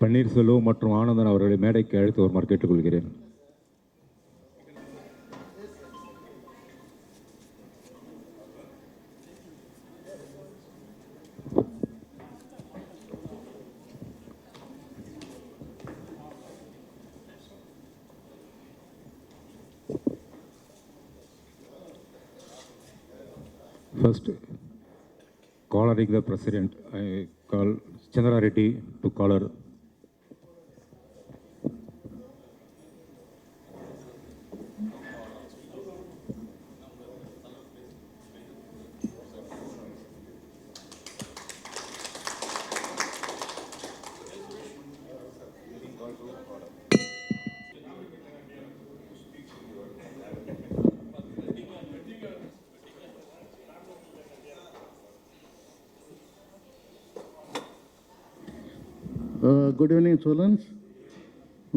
பன்னீர்செல்வம் மற்றும் ஆனந்தன் அவர்களை மேடைக்கு அழைத்து வருமாறு கேட்டுக்கொள்கிறேன். First, calling the President, I call Chandra Reddy to call her. Good evening, students.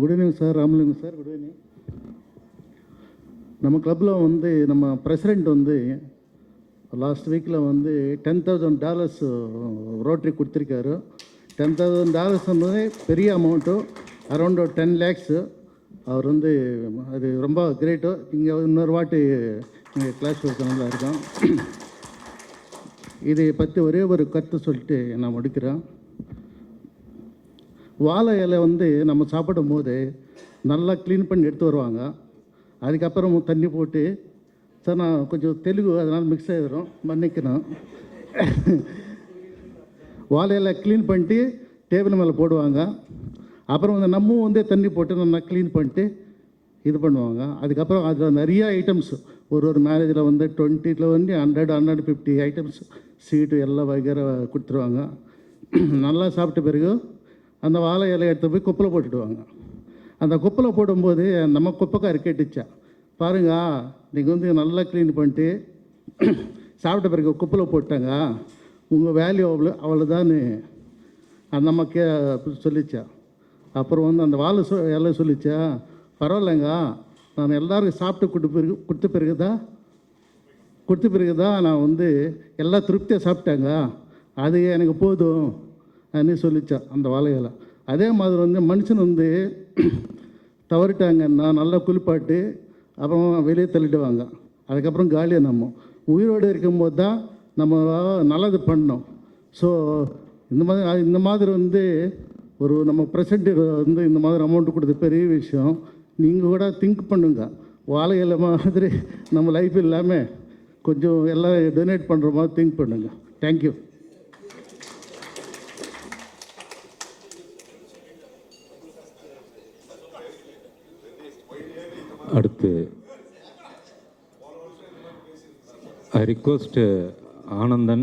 Good evening, sir. Ramalingam sir. Good evening. நம்ம கிளப்பில் வந்து நம்ம பிரசிடெண்ட் வந்து லாஸ்ட் வீக்கில் வந்து $10,000 ரோட்ரி கொடுத்துருக்காரு. $10,000 வந்து பெரிய அமௌண்ட்டு, அரௌண்ட் 10 lakhs. அவர் வந்து அது ரொம்ப கிரேட்டு. இங்கே இன்னொரு வாட்டி இங்கே கிளாஸ் நல்லா இருக்கோம். இதை பற்றி ஒரே ஒரு கருத்து சொல்லிட்டு நான் முடிக்கிறேன். வாழை இலை வந்து நம்ம சாப்பிடும் போது நல்லா க்ளீன் பண்ணி எடுத்து வருவாங்க. அதுக்கப்புறம் தண்ணி போட்டு, சார் நான் கொஞ்சம் தெலுங்கு அதனால் மிக்ஸ் ஆகிடும், மன்னிக்கணும். வாழை இலை க்ளீன் பண்ணிட்டு டேபிள் மேலே போடுவாங்க. அப்புறம் வந்து நம்ம வந்து தண்ணி போட்டு நல்லா க்ளீன் பண்ணிட்டு இது பண்ணுவாங்க. அதுக்கப்புறம் அதில் நிறைய ஐட்டம்ஸ் ஒரு மேரேஜில் வந்து 20 வந்து 100-150 ஐட்டம்ஸ் ஸ்வீட்டு எல்லாம் வகைற கொடுத்துருவாங்க. நல்லா சாப்பிட்ட பிறகு அந்த வாழை இலையை எடுத்து போய் குப்பையில் போட்டுடுவாங்க. அந்த குப்பையில் போடும்போது நம்ம குப்பைக்கார கேட்டுச்சா, பாருங்க நீங்கள் வந்து நல்லா க்ளீன் பண்ணிட்டு சாப்பிட்ட பிறகு குப்பையில் போட்டாங்க, உங்கள் வேல்யூ அவ்வளோதான்னு அந்த நம்ம சொல்லிச்சா. அப்புறம் வந்து அந்த வாழை இலை சொல்லிச்சா, பரவாயில்லைங்க நான் எல்லோரும் சாப்பிட்டு கொடுத்த பிறகு தான் நான் வந்து எல்லாம் திருப்தியாக சாப்பிட்டேங்க, அது எனக்கு போதும் அப்படின்னு சொல்லிச்சா அந்த வாழையில. அதே மாதிரி வந்து மனுஷன் வந்து தவறிட்டாங்கன்னா நல்லா குளிப்பாட்டு அப்புறம் வெளியே தள்ளிடுவாங்க. அதுக்கப்புறம் காலியாக நம்ம உயிரோடு இருக்கும்போது தான் நம்ம நல்லது பண்ணோம். ஸோ இந்த மாதிரி வந்து ஒரு நம்ம ப்ரெசென்ட் வந்து இந்த மாதிரி அமௌண்ட்டு கொடுத்த பெரிய விஷயம். நீங்கள் கூட திங்க் பண்ணுங்க, வாழையில மாதிரி நம்ம லைஃப் இல்லாமல் கொஞ்சம் எல்லாம் டொனேட் பண்ணுற மாதிரி திங்க் பண்ணுங்க. தேங்க்யூ. அடுத்து I request Anandan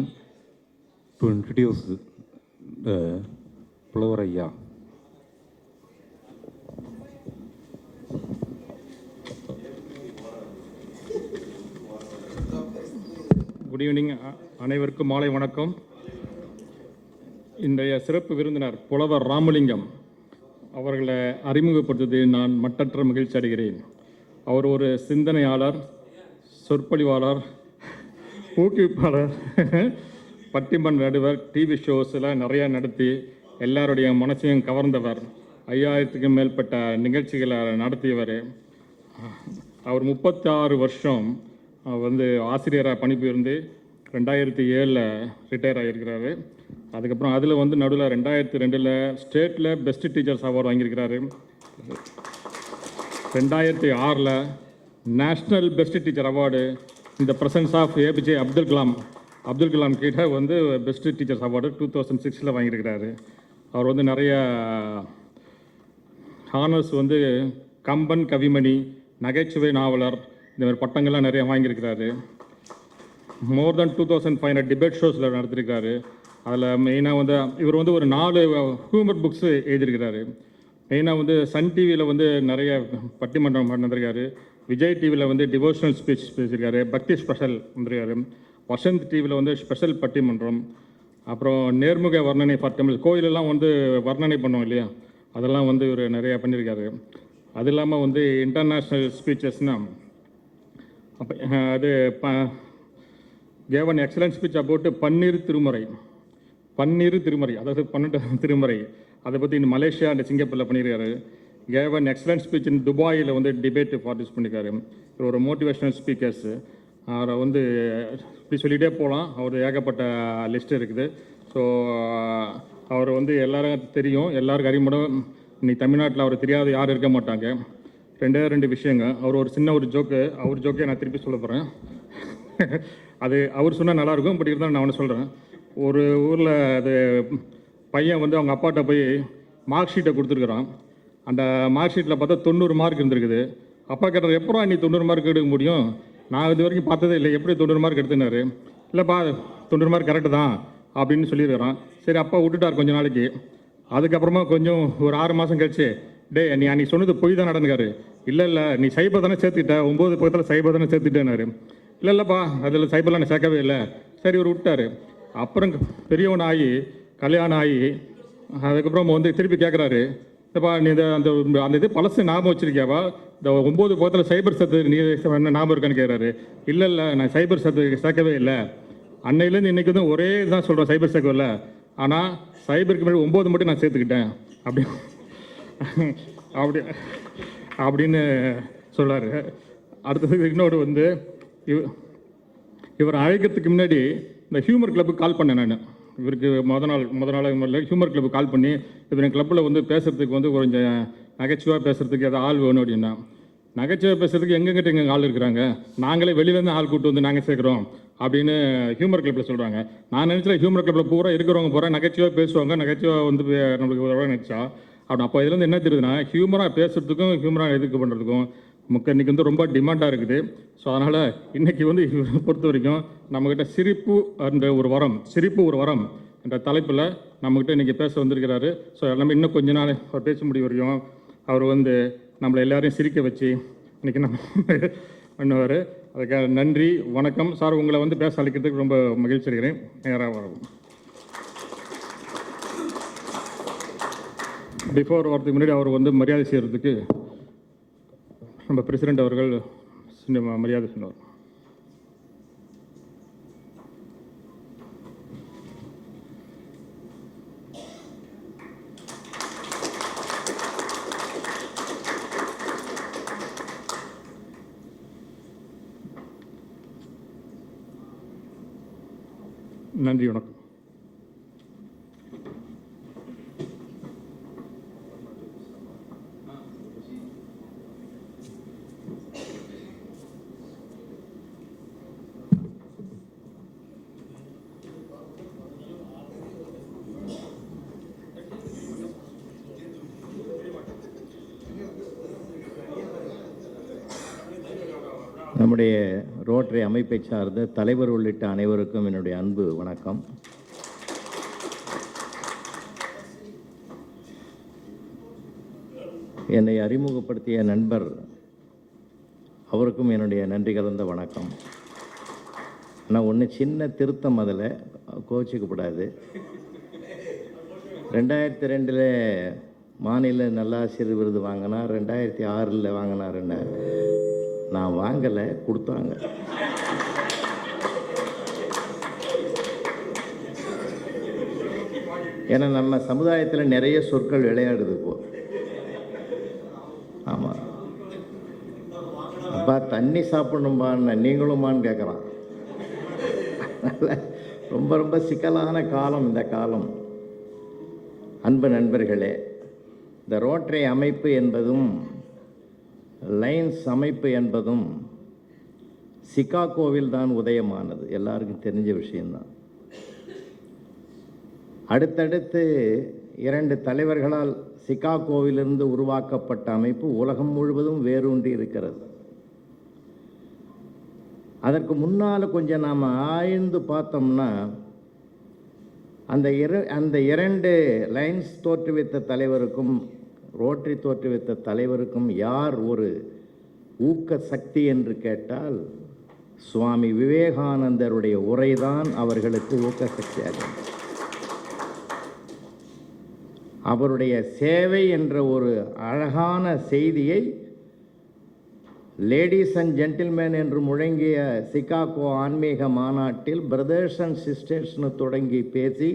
to introduce புலவர் ஐயா. Good evening. அனைவருக்கும் மாலை வணக்கம். இன்றைய சிறப்பு விருந்தினர் புலவர் ராமலிங்கம் அவர்களை அறிமுகப்படுத்துவதில் நான் மட்டற்ற மகிழ்ச்சி அடைகிறேன். அவர் ஒரு சிந்தனையாளர், சொற்பொழிவாளர், ஊக்குவிப்பாளர், பட்டிமன்ற நடுவர், டிவி ஷோஸில் நிறையா நடத்தி எல்லாருடைய மனசையும் கவர்ந்தவர். 5000க்கும் மேற்பட்ட நிகழ்ச்சிகளை நடத்தியவர். அவர் 36 வருஷம் வந்து ஆசிரியராக பணிபுரிந்து 2007 ரிட்டையர் ஆகியிருக்கிறாரு. அதுக்கப்புறம் அதில் வந்து நடுவில் 2002 ஸ்டேட்டில் பெஸ்ட் டீச்சர்ஸ் அவார்டு வாங்கியிருக்கிறாரு. 2006 நேஷ்னல் பெஸ்ட் டீச்சர் அவார்டு இந்த presence of APJ Abdul Kalam கிட்ட வந்து பெஸ்ட் டீச்சர்ஸ் அவார்டு 2006 வாங்கியிருக்கிறாரு. அவர் வந்து நிறைய ஹானர்ஸ் வந்து கம்பன் கவிமணி, நகைச்சுவை நாவலர், இந்த மாதிரி பட்டங்கள்லாம் நிறைய வாங்கியிருக்கிறாரு. மோர் தென் 2500 டிபேட் ஷோஸில் நடத்திருக்காரு. அதில் மெயினாக வந்து இவர் வந்து ஒரு 4 ஹியூமர் புக்ஸு எழுதியிருக்கிறாரு. மெயினாக வந்து சன் டிவியில் வந்து நிறைய பட்டிமன்றம் நடந்திருக்காரு. விஜய் டிவியில் வந்து டிவோஷனல் ஸ்பீச் பேசியிருக்காரு. பக்தி ஸ்பெஷல் வந்திருக்காரு. வசந்த் டிவியில் வந்து ஸ்பெஷல் பட்டிமன்றம், அப்புறம் நேர்முக வர்ணனை பட்டிமன்றம், கோயிலெல்லாம் வந்து வர்ணனை பண்ணோம் இல்லையா, அதெல்லாம் வந்து இவர் நிறையா பண்ணியிருக்காரு. அது இல்லாமல் வந்து இன்டர்நேஷ்னல் ஸ்பீச்சஸ்னால் அப்போ அது கேவன் எக்ஸலன்ட் ஸ்பீச் அபவுட் பன்னீர் திருமுறை, அதாவது 12 திருமுறை, அதை பற்றி இந்த மலேசியா அண்ட் சிங்கப்பூரில் பண்ணியிருக்காரு. கேவ் அன் எக்ஸலன்ட் ஸ்பீச் இன் துபாயில் வந்து டிபேட் பார்ட்டிசிபேட் பண்ணியிருக்காரு. இவர் ஒரு மோட்டிவேஷனல் ஸ்பீக்கர்ஸு. அவரை வந்து இப்படி சொல்லிகிட்டே போகலாம், அவர் ஏகப்பட்ட லிஸ்ட் இருக்குது. ஸோ அவர் வந்து எல்லாரும் தெரியும், எல்லாருக்கும் அறிமுகம். இன்னைக்கு தமிழ்நாட்டில் அவர் தெரியாத யாரும் இருக்க மாட்டாங்க. ரெண்டு விஷயங்க. அவர் ஒரு சின்ன ஒரு ஜோக்கு, அவர் ஜோக்கே நான் திருப்பி சொல்ல போகிறேன். அது அவர் சொன்னால் நல்லாயிருக்கும், பட் இருந்தாலும் நான் ஒன்று சொல்கிறேன். ஒரு ஊரில் அது பையன் வந்து அவங்க அப்பாட்ட போய் மார்க் ஷீட்டை கொடுத்துருக்குறான். அந்த மார்க் ஷீட்டில் பார்த்தா 90 மார்க் இருந்திருக்குது. அப்பா கேட்டார், எப்போ நீ 90 மார்க் எடுக்க முடியும்? நான் இது வரைக்கும் பார்த்ததே இல்லை, எப்படி 90 மார்க் எடுத்துனாரு? இல்லைப்பா 90 மார்க் கரெக்டு தான் அப்படின்னு சொல்லியிருக்கிறான். சரி, அப்பா விட்டுட்டார் கொஞ்ச நாளைக்கு. அதுக்கப்புறமா கொஞ்சம் ஒரு 6 மாதம் கழிச்சு, டே நீ அன்றைக்கி சொன்னது பொய் தான் நடந்துக்காரு. இல்லை நீ சைபர் தானே சேர்த்துக்கிட்ட, 9 பக்கத்தில் சைபர் தானே சேர்த்துட்டேனாரு. இல்லைப்பா அதில் சைபர்லாம் நான் சேர்க்கவே இல்லை. சரி, இவர் விட்டார். அப்புறம் பெரியவன் ஆகி கல்யாணம் ஆகி அதுக்கப்புறம் வந்து திருப்பி கேட்குறாரு, இல்லைப்பா நீ அந்த இது பழசு ஞாபகம் வச்சுருக்கியாப்பா, இந்த 9 பக்கத்தில் சைபர் சேர்த்து நீ என்ன ஞாபகம் இருக்கான்னு கேட்குறாரு. இல்லை நான் சைபர் சேர்க்கவே இல்லை. அன்னையிலேருந்து இன்றைக்கி வந்து ஒரே இதுதான் சொல்கிறேன், சைபர் சேர்க்கவில்லை. ஆனால் சைபருக்கு மேலே 9 மட்டும் நான் சேர்த்துக்கிட்டேன் அப்படின்னு சொல்கிறாரு. அடுத்தது இன்னொரு வந்து இவர் அழைக்கிறதுக்கு முன்னாடி இந்த ஹியூமர் கிளப்புக்கு கால் பண்ணேன் நான். இவருக்கு முத நாள் ஹியூமர் கிளப்புக்கு கால் பண்ணி, இவர் என் கிளப்பில் வந்து பேசுகிறதுக்கு வந்து கொஞ்சம் நகைச்சுவாக பேசுகிறதுக்கு ஏதாவது ஆள் வேணும் அப்படின்னா. நகைச்சுவாக பேசுகிறதுக்கு எங்கே ஆள் இருக்கிறாங்க, நாங்களே வெளியிலேருந்து ஆள் கூப்பிட்டு வந்து நாங்கள் சேர்க்குறோம் அப்படின்னு ஹியூமர் கிளப்பில் சொல்கிறாங்க. நான் நினச்சேன் ஹியூமர் கிளப்பில் பூரா இருக்கிறவங்க பூரா நகைச்சுவாக பேசுவாங்க, நகைச்சுவாக வந்து நம்மளுக்கு நினச்சா. அப்படி அப்போ இதுலேருந்து என்ன தெரியுதுன்னா, ஹியூமராக பேசுகிறதுக்கும் ஹியூமராக எதுக்கு பண்ணுறதுக்கும் இன்றைக்கி வந்து ரொம்ப டிமாண்டாக இருக்குது. ஸோ அதனால் இன்றைக்கி வந்து இவரை பொறுத்த வரைக்கும் நம்மக்கிட்ட சிரிப்பு ஒரு வரம் என்ற தலைப்பில் நம்மக்கிட்ட இன்றைக்கி பேச வந்திருக்கிறாரு. ஸோ எல்லாமே இன்னும் கொஞ்ச நாள் அவர் பேச முடிய வரைக்கும் அவர் வந்து நம்மளை எல்லாரையும் சிரிக்க வச்சு இன்றைக்கி நம்ம பண்ணுவார். அதுக்காக நன்றி, வணக்கம் சார். உங்களை வந்து பேச அளிக்கிறதுக்கு ரொம்ப மகிழ்ச்சி அடைகிறேன். நேராக வரவும். பிஃபோர் வரதுக்கு முன்னாடி அவர் வந்து மரியாதை செய்கிறதுக்கு நம்ம பிரசிடெண்ட் அவர்கள் மரியாதை சொன்னார். நன்றி, வணக்கம். நம்முடைய ரோட்டரி அமைப்பை சார்ந்த தலைவர் உள்ளிட்ட அனைவருக்கும் என்னுடைய அன்பு வணக்கம். என்னை அறிமுகப்படுத்திய நண்பர் அவருக்கும் என்னுடைய நன்றி கலந்த வணக்கம். ஆனால் ஒன்று சின்ன திருத்தம், அதில் கோச்சிக்கப்படாது. 2002 மாநில நல்லாசிரியர் விருது வாங்கினார், 2006 வாங்கினாருன்னு. நான் வாங்கலை, கொடுத்தாங்க. ஏன்னா நம்ம சமுதாயத்தில் நிறைய சொற்கள் விளையாடுது இப்போ. ஆமாம், அப்பா தண்ணி சாப்பிடணும்பான்னு நீங்களுமான்னு கேட்குறான். ரொம்ப ரொம்ப சிக்கலான காலம் இந்த காலம். அன்பு நண்பர்களே, இந்த ரோட்டரி அமைப்பு என்பதும் லைன்ஸ் அமைப்பு என்பதும் சிகாகோவில் தான் உதயமானது. எல்லாருக்கும் தெரிஞ்ச விஷயம்தான். அடுத்தடுத்து 2 தலைவர்களால் சிகாகோவிலிருந்து உருவாக்கப்பட்ட அமைப்பு உலகம் முழுவதும் வேரூன்றி இருக்கிறது. அதற்கு முன்னால் கொஞ்சம் நாம் ஆய்ந்து பார்த்தோம்னா, அந்த 2 லைன்ஸ் தோற்றுவித்த தலைவருக்கும் ரோட்டரி தோற்றுவித்த தலைவருக்கும் யார் ஒரு ஊக்க சக்தி என்று கேட்டால், சுவாமி விவேகானந்தருடைய உரைதான் அவர்களுக்கு ஊக்க சக்தியாக. அவருடைய சேவை என்ற ஒரு அழகான செய்தியை லேடிஸ் அண்ட் ஜென்டில்மேன் என்று முழங்கிய சிகாகோ ஆன்மீக மாநாட்டில் பிரதர்ஸ் அண்ட் சிஸ்டர்ஸ்னு தொடங்கி பேசி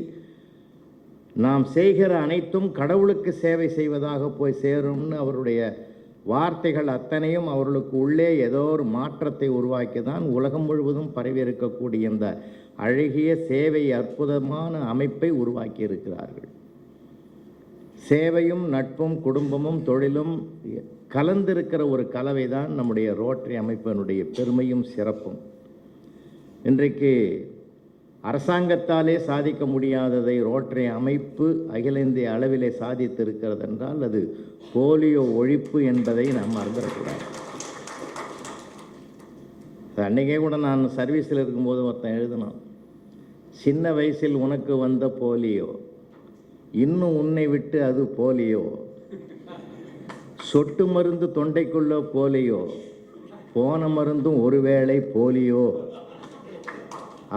நாம் செய்கிற அனைத்தும் கடவுளுக்கு சேவை செய்வதாக போய் சேரும்னு அவருடைய வார்த்தைகள் அத்தனையும் அவர்களுக்கு உள்ளே ஏதோ ஒரு மாற்றத்தை உருவாக்கி தான் உலகம் முழுவதும் பரவி இருக்கக்கூடிய இந்த அழகிய சேவை அற்புதமான அமைப்பை உருவாக்கி இருக்கிறார்கள். சேவையும் நட்பும் குடும்பமும் தொழிலும் கலந்திருக்கிற ஒரு கலவை தான் நம்முடைய ரோட்டரி அமைப்பினுடைய பெருமையும் சிறப்பும். இன்றைக்கு அரசாங்கத்தாலே சாதிக்க முடியாததை ரோட்டரி அமைப்பு அகில இந்திய அளவிலே சாதித்திருக்கிறது என்றால் அது போலியோ ஒழிப்பு என்பதை நாம் மறந்துடக்கூடாது. அன்றைக்கே கூட நான் சர்வீஸில் இருக்கும்போது ஒருத்தன் எழுதினான், சின்ன வயசில் உனக்கு வந்த போலியோ இன்னும் உன்னை விட்டு அது போலியோ, சொட்டு மருந்து தொண்டைக்குள்ள போலியோ, போன மருந்தும் ஒருவேளை போலியோ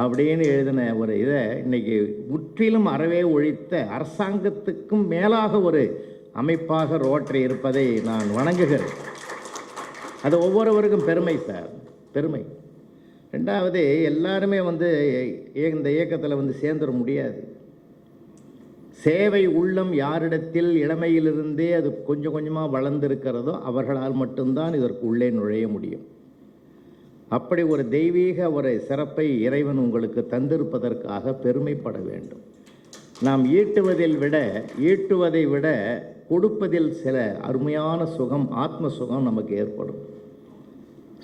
அப்படின்னு எழுதின ஒரு இதை இன்னைக்கு முற்றிலும் அறவே ஒழித்த அரசாங்கத்துக்கும் மேலாக ஒரு அமைப்பாக ரோட்டரி இருப்பதை நான் வணங்குகிறேன். அது ஒவ்வொருவருக்கும் பெருமை சார், பெருமை. ரெண்டாவது, எல்லாருமே இந்த இயக்கத்தில் சேர்ந்துட முடியாது. சேவை உள்ளம் யாரிடத்தில் இளமையிலிருந்தே அது கொஞ்சம் கொஞ்சமாக வளர்ந்திருக்கிறதோ அவர்களால் மட்டும்தான் இதற்கு உள்ளே நுழைய முடியும். அப்படி ஒரு தெய்வீக ஒரு சிறப்பை இறைவன் உங்களுக்கு தந்திருப்பதற்காக பெருமைப்பட வேண்டும். நாம் ஈட்டுவதை விட கொடுப்பதில் சில அருமையான சுகம், ஆத்ம சுகம் நமக்கு ஏற்படும்.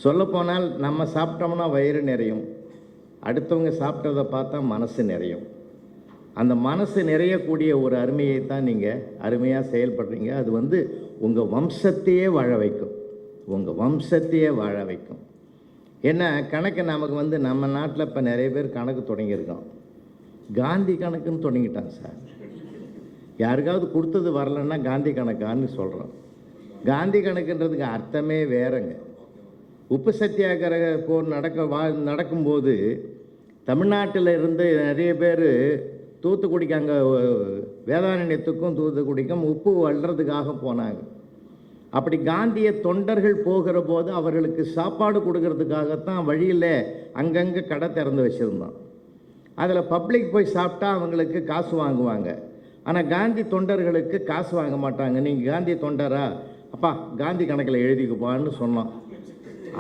சொல்லப்போனால் நம்ம சாப்பிட்டோம்னா வயிறு நிறையும், அடுத்தவங்க சாப்பிட்டதை பார்த்தா மனசு நிறையும். அந்த மனசு நிறையக்கூடிய ஒரு அருமையை தான் நீங்கள் அருமையாக செயல்படுறீங்க. அது உங்கள் வம்சத்தையே வாழ வைக்கும், உங்கள் வம்சத்தையே வாழ வைக்கும். என்ன கணக்கு நமக்கு நம்ம நாட்டில் இப்போ நிறைய பேர் கணக்கு தொடங்கியிருக்கோம். காந்தி கணக்குன்னு தொடங்கிட்டாங்க சார். யாருக்காவது கொடுத்தது வரலன்னா காந்தி கணக்கான்னு சொல்கிறோம். காந்தி கணக்குன்றதுக்கு அர்த்தமே வேறங்க. உப்பு சத்தியாகிரக போர் நடக்கும்போது தமிழ்நாட்டில் இருந்து நிறைய பேர் தூத்துக்குடிக்கு, அங்கே வேதாரண்யத்துக்கும் தூத்துக்குடிக்கும் உப்பு அள்ளுறதுக்காக போனாங்க. அப்படி காந்திய தொண்டர்கள் போகிற போது அவர்களுக்கு சாப்பாடு கொடுக்கறதுக்காகத்தான் வழியில் அங்கங்கே கடை திறந்து வச்சுருந்தோம். அதில் பப்ளிக் போய் சாப்பிட்டா அவங்களுக்கு காசு வாங்குவாங்க. ஆனால் காந்தி தொண்டர்களுக்கு காசு வாங்க மாட்டாங்க. நீங்கள் காந்தி தொண்டரா, அப்பா காந்தி கணக்கில் எழுதிக்குப்பான்னு சொன்னோம்.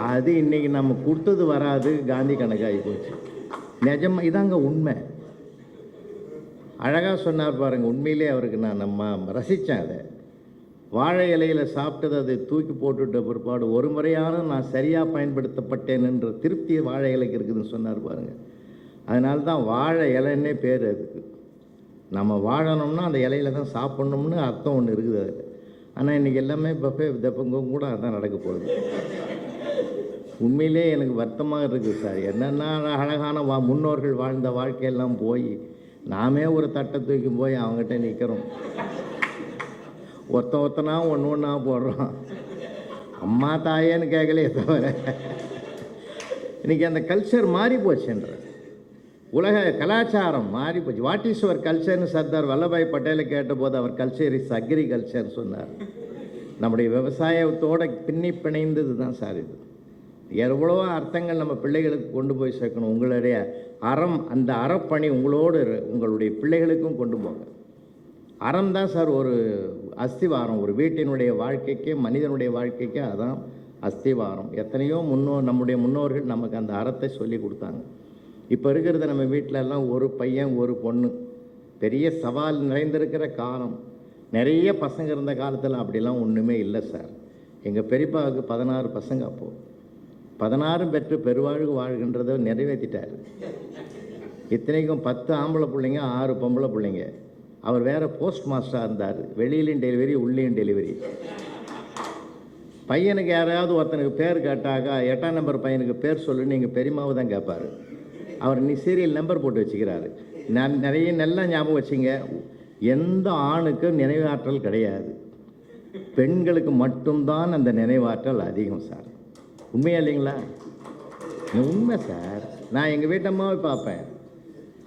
அது இன்றைக்கி நம்ம கொடுத்தது வராது, காந்தி கணக்காகி போச்சு. நிஜம், இதாங்க உண்மை. அழகாக சொன்னார் பாருங்கள். உண்மையிலே அவருக்கு நம்ம ரசித்தேன். அதை வாழை இலையில் சாப்பிட்டது அதை தூக்கி போட்டுவிட்ட பிற்பாடு ஒரு முறையான நான் சரியாக பயன்படுத்தப்பட்டேன் என்ற திருப்தி வாழை இலைக்கு இருக்குதுன்னு சொன்னார் பாருங்கள். அதனால தான் வாழை இலைன்னே பேர் அதுக்கு. நம்ம வாழணும்னா அந்த இலையில தான் சாப்பிட்ணும்னு அர்த்தம் ஒன்று இருக்குது அதில். ஆனால் இன்றைக்கி எல்லாமே பஃபே தப்பங்கும் கூட அதான் நடக்க போகுது. உண்மையிலே எனக்கு வருத்தமாக இருக்குது சார். என்னென்னா அழகான முன்னோர்கள் வாழ்ந்த வாழ்க்கையெல்லாம் போய் நாமே ஒரு தட்டை தூக்கி போய் அவங்ககிட்ட நிற்கிறோம். ஒருத்தனா ஒன்றா போடுறோம். அம்மா தாயேன்னு கேட்கலையே தவிர இன்றைக்கி அந்த கல்ச்சர் மாறி போச்சுன்ற, உலக கலாச்சாரம் மாறி போச்சு. வாட் இஸ் யுவர் கல்ச்சர்னு சர்தார் வல்லபாய் பட்டேலை கேட்டபோது அவர் கல்ச்சர் இஸ் அக்ரிகல்ச்சர் சொன்னார். நம்முடைய விவசாயத்தோடு பிணைந்தது தான் சார் இது. எவ்வளவோ அர்த்தங்கள் நம்ம பிள்ளைகளுக்கு கொண்டு போய் சேர்க்கணும். உங்களுடைய அந்த அறப்பணி உங்களுடைய பிள்ளைகளுக்கும் கொண்டு போங்க. அறம் தான் சார் ஒரு அஸ்திவாரம். ஒரு வீட்டினுடைய வாழ்க்கைக்கு, மனிதனுடைய வாழ்க்கைக்கு அதான் அஸ்திவாரம். எத்தனையோ நம்முடைய முன்னோர்கள் நமக்கு அந்த அறத்தை சொல்லி கொடுத்தாங்க. இப்போ இருக்கிறத நம்ம வீட்டிலலாம் ஒரு பையன் ஒரு பொண்ணு, பெரிய சவால் நிறைந்திருக்கிற காலம். நிறைய பசங்க இருந்த காலத்தில் அப்படிலாம் ஒன்றுமே இல்லை சார். எங்கள் பெரியப்பாவுக்கு 16 பசங்க. அப்போது 16 பெற்று பெருவாழ்வு வாழ்கின்றதை நிறைவேற்றிட்டார். இத்தனைக்கும் 10 ஆம்பளை பிள்ளைங்க, 6 பொம்பளை பிள்ளைங்க. அவர் வேறு போஸ்ட் மாஸ்டராக இருந்தார். வெளியிலையும் டெலிவரி, உள்ளேயும் டெலிவரி. பையனுக்கு யாராவது ஒருத்தனுக்கு பேர் கேட்டாக்கா 8ஆம் நம்பர் பையனுக்கு பேர் சொல்லு, நீங்கள் பெரியமாவை தான் கேட்பார். அவர் சீரியல் நம்பர் போட்டு வச்சுக்கிறாரு. நிறைய நல்லா ஞாபகம் வச்சுங்க, எந்த ஆணுக்கும் நினைவாற்றல் கிடையாது, பெண்களுக்கு மட்டும்தான் அந்த நினைவாற்றல் அதிகம் சார். உண்மையா இல்லைங்களா? உண்மை சார். நான் எங்கள் வீட்டம்மாவை பார்ப்பேன்.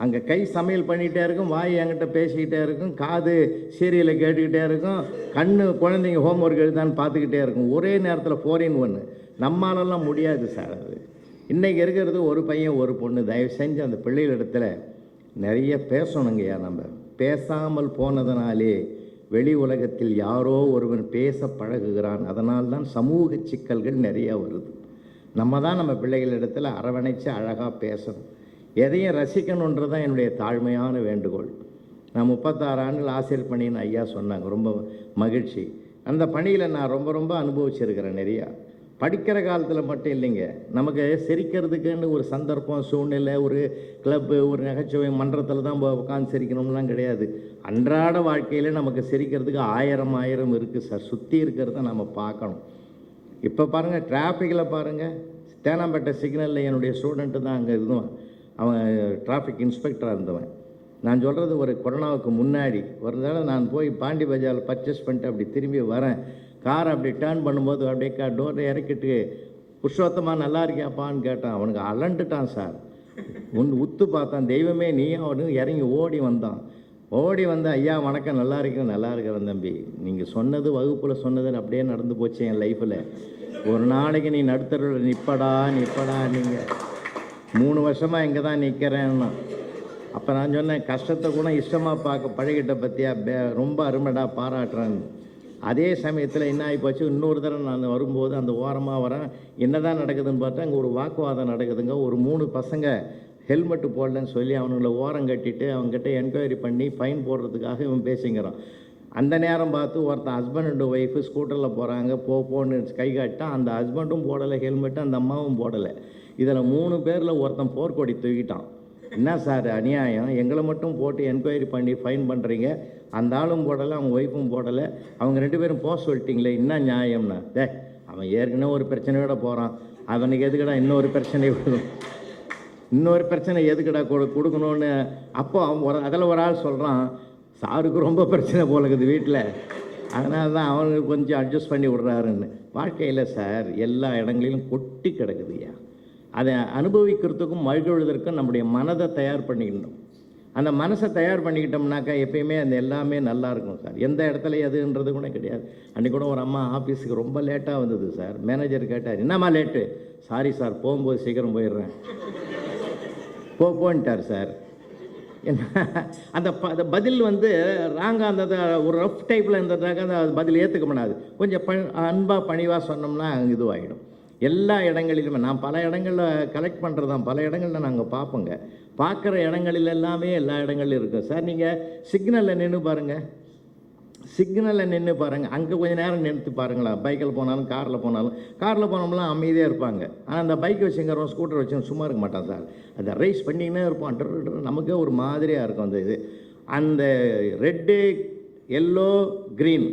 அங்கே கை சமையல் பண்ணிகிட்டே இருக்கும், வாய் என்கிட்ட பேசிக்கிட்டே இருக்கும், காது சீரியலை கேட்டுக்கிட்டே இருக்கும், கண்ணு குழந்தைங்க ஹோம்ஒர்க் எழுதான்னு பார்த்துக்கிட்டே இருக்கும். ஒரே நேரத்தில் 4 in 1. நம்மளாலலாம் முடியாது சார். அது இன்றைக்கி இருக்கிறது ஒரு பையன் ஒரு பொண்ணு. தயவு செஞ்சு அந்த பிள்ளைகளிடத்தில் நிறைய பேசணுங்கய்யா. நம்ம பேசாமல் போனதனாலே வெளி உலகத்தில் யாரோ ஒருவன் பேச பழகுகிறான். அதனால்தான் சமூக சிக்கல்கள் நிறையா வருது. நம்ம தான் நம்ம பிள்ளைகளிடத்தில் அரவணைச்சு அழகாக பேசணும், எதையும் ரசிக்கணுன்றது தான் என்னுடைய தாழ்மையான வேண்டுகோள். நான் 36 ஆண்டுகள் ஆசிரியர் பணின்னு ஐயா சொன்னாங்க, ரொம்ப மகிழ்ச்சி. அந்த பணியில் நான் ரொம்ப அனுபவிச்சிருக்கிறேன் நிறையா. படிக்கிற காலத்தில் மட்டும் இல்லைங்க, நமக்கு சிரிக்கிறதுக்குன்னு ஒரு சந்தர்ப்பம், சூழ்நிலை, ஒரு கிளப்பு, ஒரு நகைச்சுவை மன்றத்தில் தான் உட்காந்து சிரிக்கணும்லாம் கிடையாது. அன்றாட வாழ்க்கையில் நமக்கு சிரிக்கிறதுக்கு ஆயிரம் இருக்குது சார். சுற்றி இருக்கிறத நம்ம பார்க்கணும். இப்போ பாருங்கள், டிராஃபிக்கில் பாருங்கள், தேனாம்பேட்டை சிக்னலில் என்னுடைய ஸ்டூடெண்ட்டு தான் அங்கே இருந்தவன், அவன் டிராஃபிக் இன்ஸ்பெக்டராக இருந்தவன். நான் சொல்கிறது ஒரு கொரோனாவுக்கு முன்னாடி ஒரு தடவை நான் போய் பாண்டி பஜாரில் பர்ச்சேஸ் பண்ணிட்டு அப்படி திரும்பி வரேன். காரை அப்படி டேர்ன் பண்ணும்போது அப்படியே டோரை இறக்கிட்டு புருஷோத்தமாக நல்லா இருக்கியாப்பான்னு கேட்டான். அவனுக்கு அலண்டுட்டான் சார். உத்து பார்த்தான், தெய்வமே நீ அவனு இறங்கி ஓடி வந்த ஐயா வணக்கம், நல்லா இருக்கிறேன் தம்பி. நீங்கள் சொன்னது வகுப்பில் சொன்னது அப்படியே நடந்து போச்சு என் லைஃப்பில். ஒரு நாளைக்கு நீ நடுத்தருவில் நிற்படா நீங்கள் 3 வருஷமாக இங்கே தான் நிற்கிறேன்னா. அப்போ நான் சொன்னேன், கஷ்டத்தை கூட இஷ்டமாக பார்க்க பழகிட்ட பற்றியா, ரொம்ப அருமைடா, பாராட்டுறேன்னு. அதே சமயத்தில் என்ன ஆகி போச்சு, இன்னொரு தடவை நான் வரும்போது அந்த ஓரமாக வரேன், என்ன தான் நடக்குதுன்னு பார்த்தா அங்கே ஒரு வாக்குவாதம் நடக்குதுங்க. ஒரு 3 பசங்க ஹெல்மெட்டு போடலன்னு சொல்லி அவனுங்களை ஓரம் கட்டிட்டு அவங்ககிட்ட என்கொயரி பண்ணி ஃபைன் போடுறதுக்காக இவன் பேசிங்கிறான். அந்த நேரம் பார்த்து ஒருத்தன் ஹஸ்பண்ட் அண்ட் ஒய்ஃபு ஸ்கூட்டரில் போகிறாங்க, போன்னு கை காட்டான். அந்த ஹஸ்பண்டும் போடலை ஹெல்மெட்டு, அந்த அம்மாவும் போடலை. இதில் 3 பேரில் ஒருத்தன் போர்க்கொடி தூக்கிட்டான். என்ன சார் அநியாயம், எங்களை மட்டும் போட்டு என்கொயரி பண்ணி ஃபைன் பண்ணுறீங்க, அந்த ஆளும் போடலை அவங்க ஒய்ஃபும் போடலை, அவங்க 2 பேரும் போக சொல்லிட்டீங்களே, என்ன நியாயம்னா? அவன் ஏற்கனவே ஒரு பிரச்சனையோட போகிறான், அவனுக்கு எதுக்கடா இன்னொரு பிரச்சனை எதுக்கடா கொடுக்கணும்னு. அப்போ அவன் அதில் ஒரு ஆள் சொல்கிறான், சாருக்கு ரொம்ப பிரச்சனை போல இருக்குது வீட்டில், அதனால தான் அவனுக்கு கொஞ்சம் அட்ஜஸ்ட் பண்ணி விட்றாருன்னு. வாழ்க்கையில் சார் எல்லா இடங்களிலும் கொட்டி கிடக்குதுயா. அதை அனுபவிக்கிறதுக்கும் மகிழ்வதற்கும் நம்முடைய மனதை தயார் பண்ணிக்கணும். அந்த மனசை தயார் பண்ணிக்கிட்டோம்னாக்கா எப்பயுமே அந்த எல்லாமே நல்லா இருக்கும் சார். எந்த இடத்துல எதுன்றது கூட கிடையாது. அன்றைக்கி கூட ஒரு அம்மா ஆஃபீஸுக்கு ரொம்ப லேட்டாக வந்தது சார். மேனேஜர் கேட்டார், என்னம்மா லேட்டு? சாரி சார், போகும்போது சீக்கிரம் போயிடுறேன். போன்ட்டார் சார். என்ன அந்த பதில் ராங்காக அந்த ஒரு ரஃப் டைப்பில் இருந்ததாக அந்த பதில் ஏற்றுக்க முடியாது. கொஞ்சம் அன்பாக பணிவாக சொன்னோம்னா இதுவாகிடும். எல்லா இடங்களிலுமே நான் பல இடங்களில் கலெக்ட் பண்ணுறது தான், பல இடங்களில் நாங்கள் பார்ப்போங்க. பார்க்குற இடங்களில் எல்லாமே எல்லா இடங்களிலும் இருக்கும் சார். நீங்கள் சிக்னலில் நின்று பாருங்கள், அங்கே கொஞ்சம் நேரம் நிறுத்தி பாருங்களா. பைக்கில் போனாலும் காரில் போனோம்லாம் அமைதியாக இருப்பாங்க. ஆனால் அந்த பைக் வச்சுங்கிறோம், ஸ்கூட்டர் வச்சு சும்மா இருக்க மாட்டான் சார். அதை ரைஸ் பண்ணிக்கினே இருப்பான். நமக்கே ஒரு மாதிரியாக இருக்கும் அந்த இது. அந்த ரெட்டு, எல்லோ, க்ரீன்,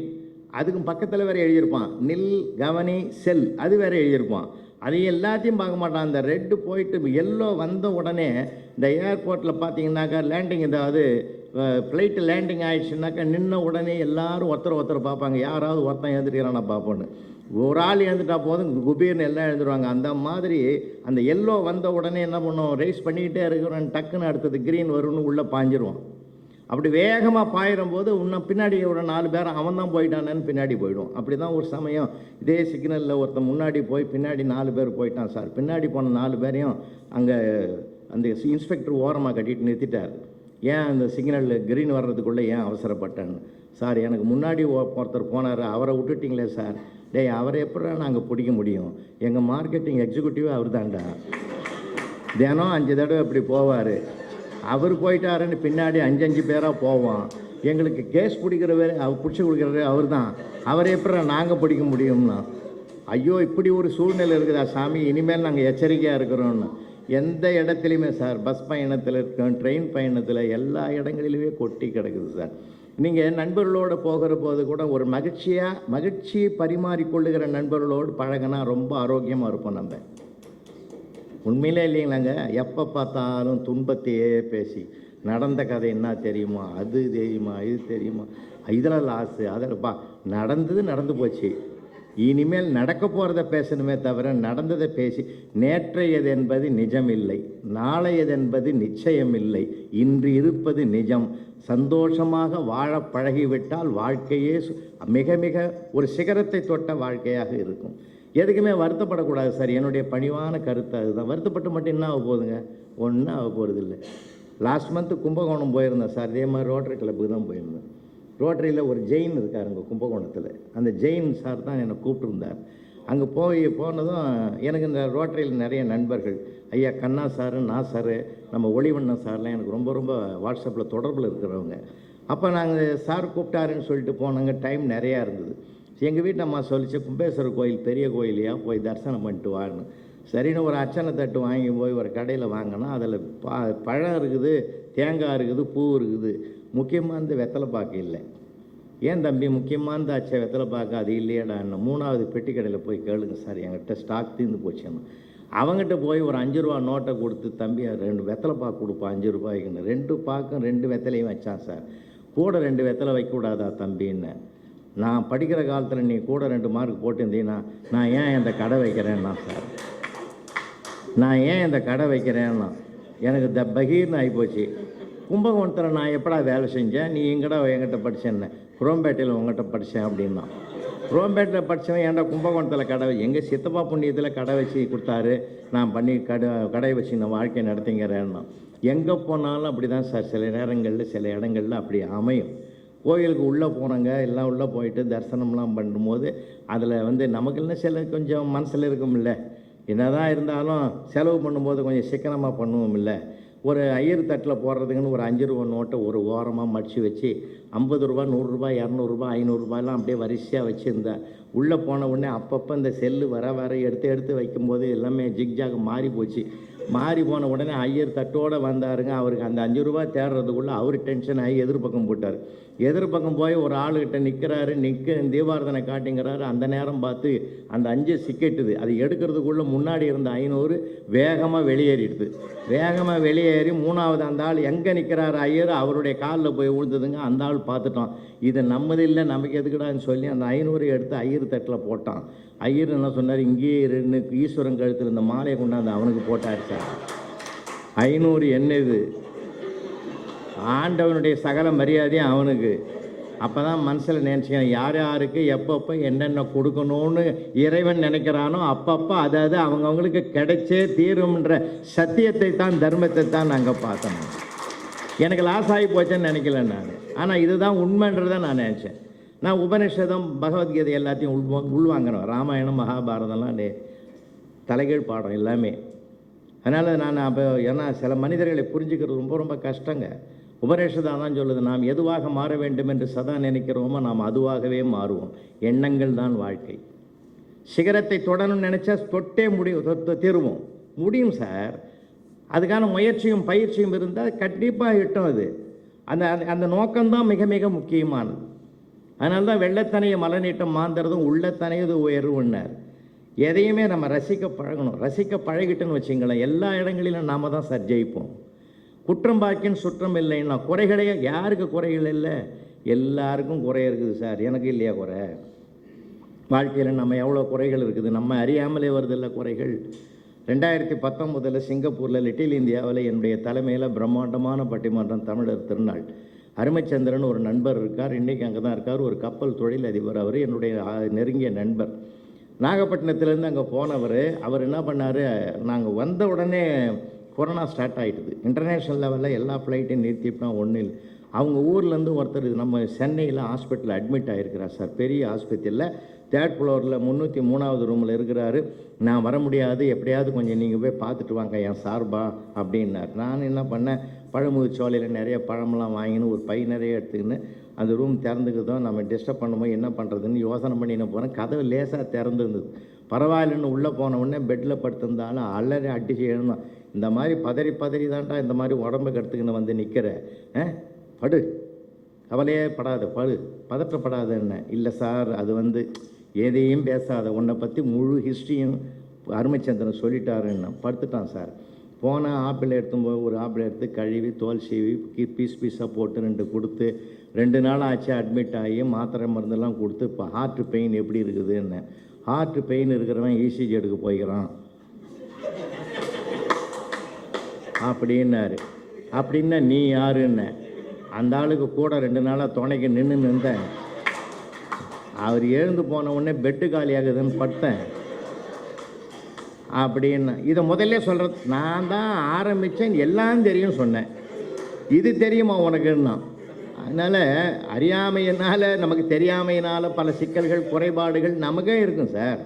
அதுக்கும் பக்கத்தில் வேறு எழுதியிருப்பான் நில், கவனி, செல், அது வேறு எழுதியிருப்பான். அது எல்லாத்தையும் பார்க்க மாட்டான். அந்த ரெட்டு போயிட்டு எல்லோ வந்த உடனே இந்த ஏர்போர்ட்டில் பார்த்தீங்கன்னாக்கா லேண்டிங், அதாவது ஃப்ளைட்டு லேண்டிங் ஆகிடுச்சுனாக்கா நின்ன உடனே எல்லோரும் ஒருத்தர் பார்ப்பாங்க, யாராவது ஒருத்தன் எழுந்துருக்கிறானா பார்ப்போன்னு. ஒரு ஆள் எழுந்துட்டா போதும் குபீர்னு எல்லாம் எழுந்துருவாங்க. அந்த மாதிரி அந்த எல்லோ வந்த உடனே என்ன பண்ணுவோம், ரேஸ் பண்ணிக்கிட்டே இருக்கிறோம், டக்குன்னு அடுத்தது க்ரீன் வரும்னு உள்ளே பாஞ்சிருவோம். அப்படி வேகமாக பாயிரும் போது இன்னும் பின்னாடி ஒரு 4 பேர் அவன் தான் போயிட்டானேன்னு பின்னாடி போயிடும். அப்படி தான் ஒரு சமயம் இதே சிக்னலில் ஒருத்தன் முன்னாடி போய் பின்னாடி 4 பேர் போயிட்டான் சார். பின்னாடி போன 4 பேரையும் அங்கே அந்த இன்ஸ்பெக்டர் ஓரமாக கட்டிட்டு நிறுத்திட்டார். ஏன் அந்த சிக்னலில் க்ரீன் வர்றதுக்குள்ளே ஏன் அவசரப்பட்டேன்னு. சார், எனக்கு முன்னாடி ஒருத்தர் போனார், அவரை விட்டுட்டிங்களே சார். அவரை எப்படா நாங்கள் பிடிக்க முடியும், எங்கள் மார்க்கெட்டிங் எக்ஸிக்யூட்டிவ் அவர் தான்டா, தினம் 5 தடவை இப்படி போவார், அவர் போயிட்டாருன்னு பின்னாடி 5 பேராக போவோம். எங்களுக்கு கேஸ் பிடிக்கிறவர், அவர் பிடிச்சி கொடுக்குறவர் அவர் தான், அவரை எப்படா நாங்கள் பிடிக்க முடியும்னா. ஐயோ, இப்படி ஒரு சூழ்நிலை இருக்குதா சாமி, இனிமேல் நாங்கள் எச்சரிக்கையாக இருக்கிறோன்னு. எந்த இடத்துலையுமே சார், பஸ் பயணத்தில் இருக்கோம், ட்ரெயின் பயணத்தில், எல்லா இடங்களிலுமே கொட்டி கிடக்குது சார். நீங்கள் நண்பர்களோடு போகிற போது கூட ஒரு மகிழ்ச்சியை பரிமாறிக்கொள்ளுகிற நண்பர்களோடு பழகினா ரொம்ப ஆரோக்கியமாக இருப்போம் நம்ம. உண்மையிலே இல்லைங்களாங்க, எப்போ பார்த்தாலும் துன்பத்தையே பேசி, நடந்த கதை என்ன தெரியுமா, அது தெரியுமா, இது தெரியுமா, இதில் லாஸு, அதில் நடந்து போச்சு, இனிமேல் நடக்க போகிறத பேசணுமே தவிர நடந்ததை பேசி நேற்றையது என்பது நிஜமில்லை, நாளையதென்பது நிச்சயமில்லை, இன்று இருப்பது நிஜம். சந்தோஷமாக வாழ பழகிவிட்டால் வாழ்க்கையே மிக மிக ஒரு சிகரத்தை தொட்ட வாழ்க்கையாக இருக்கும். எதுக்குமே வருத்தப்படக்கூடாது சார். என்னுடைய பணிவான கருத்து அதுதான். வருத்தப்பட்டு மட்டும் என்ன ஆக போகுதுங்க, ஒன்றும் ஆக போகிறது இல்லை. லாஸ்ட் மந்த்து கும்பகோணம் போயிருந்தேன் சார். இதே மாதிரி ரோட்டரி கிளப்புக்கு தான் போயிருந்தேன். ரோட்டரியில் ஒரு ஜெயின் இருக்காருங்க கும்பகோணத்தில். அந்த ஜெயின் சார் தான் என்னை கூப்பிட்டுருந்தார். அங்கே போனதும் எனக்கு இந்த ரோட்டரியில் நிறைய நண்பர்கள், ஐயா கண்ணா சாரு, நான் சாரு, நம்ம ஒளிவண்ணன் சார்லாம் எனக்கு ரொம்ப ரொம்ப வாட்ஸ்அப்பில் தொடர்பில் இருக்கிறவங்க. அப்போ நாங்கள் சார் கூப்பிட்டாருன்னு சொல்லிட்டு போனாங்க. டைம் நிறையா இருந்தது. எங்கள் வீட்டு அம்மா சொல்லிச்சு, கும்பேஸ்வரர் கோயில் பெரிய கோயிலையா போய் தரிசனம் பண்ணிட்டு வான்னு. சரின்னு ஒரு அர்ச்சனை தட்டு வாங்கி போய் ஒரு கடையில் வாங்கினா அதில் பழம் இருக்குது, தேங்காய் இருக்குது, பூ இருக்குது, முக்கியமாக இந்த வெத்தலை பாக்கு இல்லை. ஏன் தம்பி முக்கியமாக இந்த வெத்தலை பாக்கு அது இல்லையாடான்னு 3வது பெட்டி கடையில் போய் கேளுங்க சார், என்கிட்ட ஸ்டாக் தீர்ந்து போச்சுன்னு. அவங்ககிட்ட போய் ஒரு 5 ரூபா நோட்டை கொடுத்து, தம்பி 2 வெத்தலை பாக்கு கொடுப்பா 5 ரூபாய்க்குன்னு. 2 பாக்கும் 2 வெத்தலையும் வச்சான் சார். கூட 2 வெத்தலை வைக்கக்கூடாதா தம்பின்னு. நான் படிக்கிற காலத்தில் நீ கூட 2 மார்க் போட்டிருந்தீங்கன்னா நான் ஏன் இந்த கடை வைக்கிறேன்னா சார், நான் ஏன் இந்த கடை வைக்கிறேன்னா எனக்கு பகீர்னு ஆகிப்போச்சு. கும்பகோணத்தில் நான் எப்படா வேலை செஞ்சேன், நீ எங்கடா என்கிட்ட படித்தேன்னு. குரோம்பேட்டையில் உங்கள்கிட்ட படித்தேன் அப்படின்னா. குரோம்பேட்டையில் படித்தவன் ஏன்டா கும்பகோணத்தில் கடை, எங்கள் சித்தப்பா புண்ணியத்தில் கடை வச்சு கொடுத்தாரு, நான் பண்ணி கடை வச்சு நான் வாழ்க்கையை நடத்திங்கிறேன்னா. எங்கே போனாலும் அப்படி தான் சார். சில நேரங்களில் சில இடங்களில் அப்படி அமையும். கோயிலுக்கு உள்ளே போனாங்க, எல்லாம் உள்ளே போயிட்டு தரிசனம்லாம் பண்ணும்போது அதில் நமக்குன்னு சில கொஞ்சம் மனசில் இருக்கும்ல, என்ன தான் இருந்தாலும் செலவு பண்ணும்போது கொஞ்சம் சிக்கனமாக பண்ணுவோம் இல்லை. ஒரு ஐயர் தட்டில் போடுறதுக்குன்னு ஒரு 5 ரூபா நோட்டை ஒரு ஓரமாக மடித்து வச்சு 50 ரூபா, 100 ரூபா, 200 ரூபா, 500 ரூபாயெல்லாம் அப்படியே வரிசையாக வச்சுருந்தேன். உள்ளே போன உடனே அப்பப்போ இந்த செல்லு வர எடுத்து வைக்கும்போது எல்லாமே ஜிக்ஜாக் மாறி போச்சு. மாறி போன உடனே ஐயர் தட்டோடு வந்தாருங்க. அவருக்கு அந்த 5 ரூபா தேடுறதுக்குள்ளே அவர் டென்ஷன் ஆகி எதிர்பக்கம் போட்டார். எதிர்பக்கம் போய் ஒரு ஆளுகிட்ட நிற்கிறாரு, தீபாரதனை காட்டிங்கிறாரு. அந்த நேரம் பார்த்து அந்த 5 சிக்கிட்டுது. அது எடுக்கிறதுக்குள்ளே முன்னாடி இருந்த 500 வேகமாக வெளியேறிடுது. வேகமாக வெளியேறி 3வது அந்த ஆள் எங்கே நிற்கிறாரு ஐயர், அவருடைய காலில் போய் விழுந்ததுங்க. அந்த ஆள் பார்த்துட்டோம், இது நம்மது இல்லை, நமக்கு எதுக்குடான்னு சொல்லி அந்த 500 எடுத்து ஐயர் தட்டில் போட்டான். ஐயர் என்ன சொன்னார், இங்கேயே 2 ஈஸ்வரன் கழுத்தில் இந்த மாலையை கொண்டாந்து அவனுக்கு போட்டார் சார். 500 என்னது, ஆண்டவனுடைய சகல மரியாதையும் அவனுக்கு. அப்போ தான் மனசில் நினச்சிக்கணும், யார் யாருக்கு எப்பப்போ என்னென்ன கொடுக்கணும்னு இறைவன் நினைக்கிறானோ அப்பப்போ அதாவது அவங்கவுங்களுக்கு கிடைச்சே தீரும்ன்ற சத்தியத்தை தான், தர்மத்தை தான் நாங்கள் பார்த்தோம். எனக்கு லாஸ் ஆகி போச்சேன்னு நினைக்கல நான், ஆனால் இதுதான் உண்மைன்றதை நான் நினச்சேன். நான் உபனிஷதம், பகவத்கீதை எல்லாத்தையும் உள்வாங்கினோம். ராமாயணம், மகாபாரதம்லாம் தலைகீழ் பாடம் எல்லாமே. அதனால் நான் அப்போ ஏன்னா சில மனிதர்களை புரிஞ்சுக்கிறது ரொம்ப ரொம்ப கஷ்டங்க. உபனிஷதம் தான் சொல்லுது, நாம் எதுவாக மாற வேண்டும் என்று சதா நினைக்கிறோமோ நாம் அதுவாகவே மாறுவோம். எண்ணங்கள் தான் வாழ்க்கை. சிகரத்தை தொடணும்னு நினச்சா தொட்டே தீருவோம். முடியும் சார். அதுக்கான முயற்சியும் பயிற்சியும் இருந்தால் கண்டிப்பாக எட்டும். அது அந்த அந்த நோக்கம்தான் மிக மிக முக்கியமானது. அதனால தான் வெள்ளத்தனையை மலநீட்டம் மாந்துறதும் உள்ளத்தனையது உயர்வுன்னார். எதையுமே நம்ம ரசிக்க பழகணும். ரசிக்க பழகிட்டுன்னு வச்சுங்களேன், எல்லா இடங்களிலும் நாம் தான் சார் ஜெயிப்போம். குற்றம் பாக்கின்னு சுற்றம் இல்லைன்னா குறைகளே, யாருக்கு குறைகள் இல்லை, எல்லாருக்கும் குறை இருக்குது சார். எனக்கு இல்லையா குறை? வாழ்க்கையில் நம்ம எவ்வளோ குறைகள் இருக்குது, நம்ம அறியாமலே வருதில்லை குறைகள். 2019 சிங்கப்பூரில் லிட்டில் இந்தியாவில் என்னுடைய தலைமையில் பிரம்மாண்டமான பட்டிமன்றம், தமிழர் திருநாள். அருமைச்சந்திரன் ஒரு நண்பர் இருக்கார், இன்றைக்கி அங்கே தான் இருக்கார். ஒரு கப்பல் தொழில் அதிபர். அவர் என்னுடைய நெருங்கிய நண்பர். நாகப்பட்டினத்துலேருந்து அங்கே போனவர். அவர் என்ன பண்ணார், நாங்கள் வந்த உடனே கொரோனா ஸ்டார்ட் ஆகிடுது. இன்டர்நேஷ்னல் லெவலில் எல்லா ஃப்ளைட்டையும் நிறுத்திவிட்டோம். ஒன்றில் அவங்க ஊர்லேருந்து ஒருத்தர் நம்ம சென்னையில் ஹாஸ்பிட்டலில் அட்மிட் ஆகிருக்கிறார் சார். பெரிய ஆஸ்பத்திரியில் 3rd ஃப்ளோரில் 303வது ரூமில் இருக்கிறாரு. நான் வர முடியாது, எப்படியாவது கொஞ்சம் நீங்கள் போய் பார்த்துட்டு வாங்க என் சார்பா அப்படின்னார். நான் என்ன பண்ணேன், பழமுதிர்ச்சோலையில் நிறைய பழமெல்லாம் வாங்கின்னு ஒரு பை நிறைய எடுத்துக்கின்னு அந்த ரூம் திறந்துக்குதோ, நம்ம டிஸ்டர்ப் பண்ணும்போது என்ன பண்ணுறதுன்னு யோசனை பண்ணின்னு போகிறேன். கதவு லேசாக திறந்துருந்தது. பரவாயில்லன்னு உள்ளே போன உடனே பெட்டில் படுத்திருந்தாலும் அள்ளறி அடிச்சு எழுந்தோம். இந்த மாதிரி பதறி தான்டா இந்த மாதிரி உடம்புக்கு எடுத்துக்கின்னு வந்து நிற்கிற, படு, கவலையே படாத, பதற்றப்படாத. என்ன இல்லை சார், அது எதையும் பேசாத, உன்னை பற்றி முழு ஹிஸ்ட்ரியும் அருமைச்சந்திரன் சொல்லிட்டாருன்னு படுத்துட்டான் சார். போனால் ஆப்பிள் எடுத்தும்போது ஒரு ஆப்பிள் எடுத்து கழுவி தோல் சீவி பீஸாக போட்டு 2 கொடுத்து 2 நாள் ஆச்சு அட்மிட் ஆகி மாத்திரை மருந்தெல்லாம் கொடுத்து. இப்போ ஹார்ட் பெயின் எப்படி இருக்குதுன்னு, ஹார்ட் பெயின் இருக்கிறவன் இசிஜி எடுக்க போய்க்கிறான் அப்படின்னாரு. அப்படின்னா நீ யாருன்னு அந்த ஆளுக்கு கூட 2 நாளாக துணைக்கு நின்று இருந்தேன். அவர் எழுந்து போன உடனே பெட்டு காலியாகுதுன்னு படுத்தேன் அப்படின்னு. இதை முதல்ல சொல்கிறது நான் தான் ஆரம்பித்தேன், எல்லாம் தெரியும் சொன்னேன். இது தெரியுமா உனக்குன்னா. அதனால் அறியாமையினால், நமக்கு தெரியாமையினால் பல சிக்கல்கள் குறைபாடுகள் நமக்கே இருக்கும் சார்.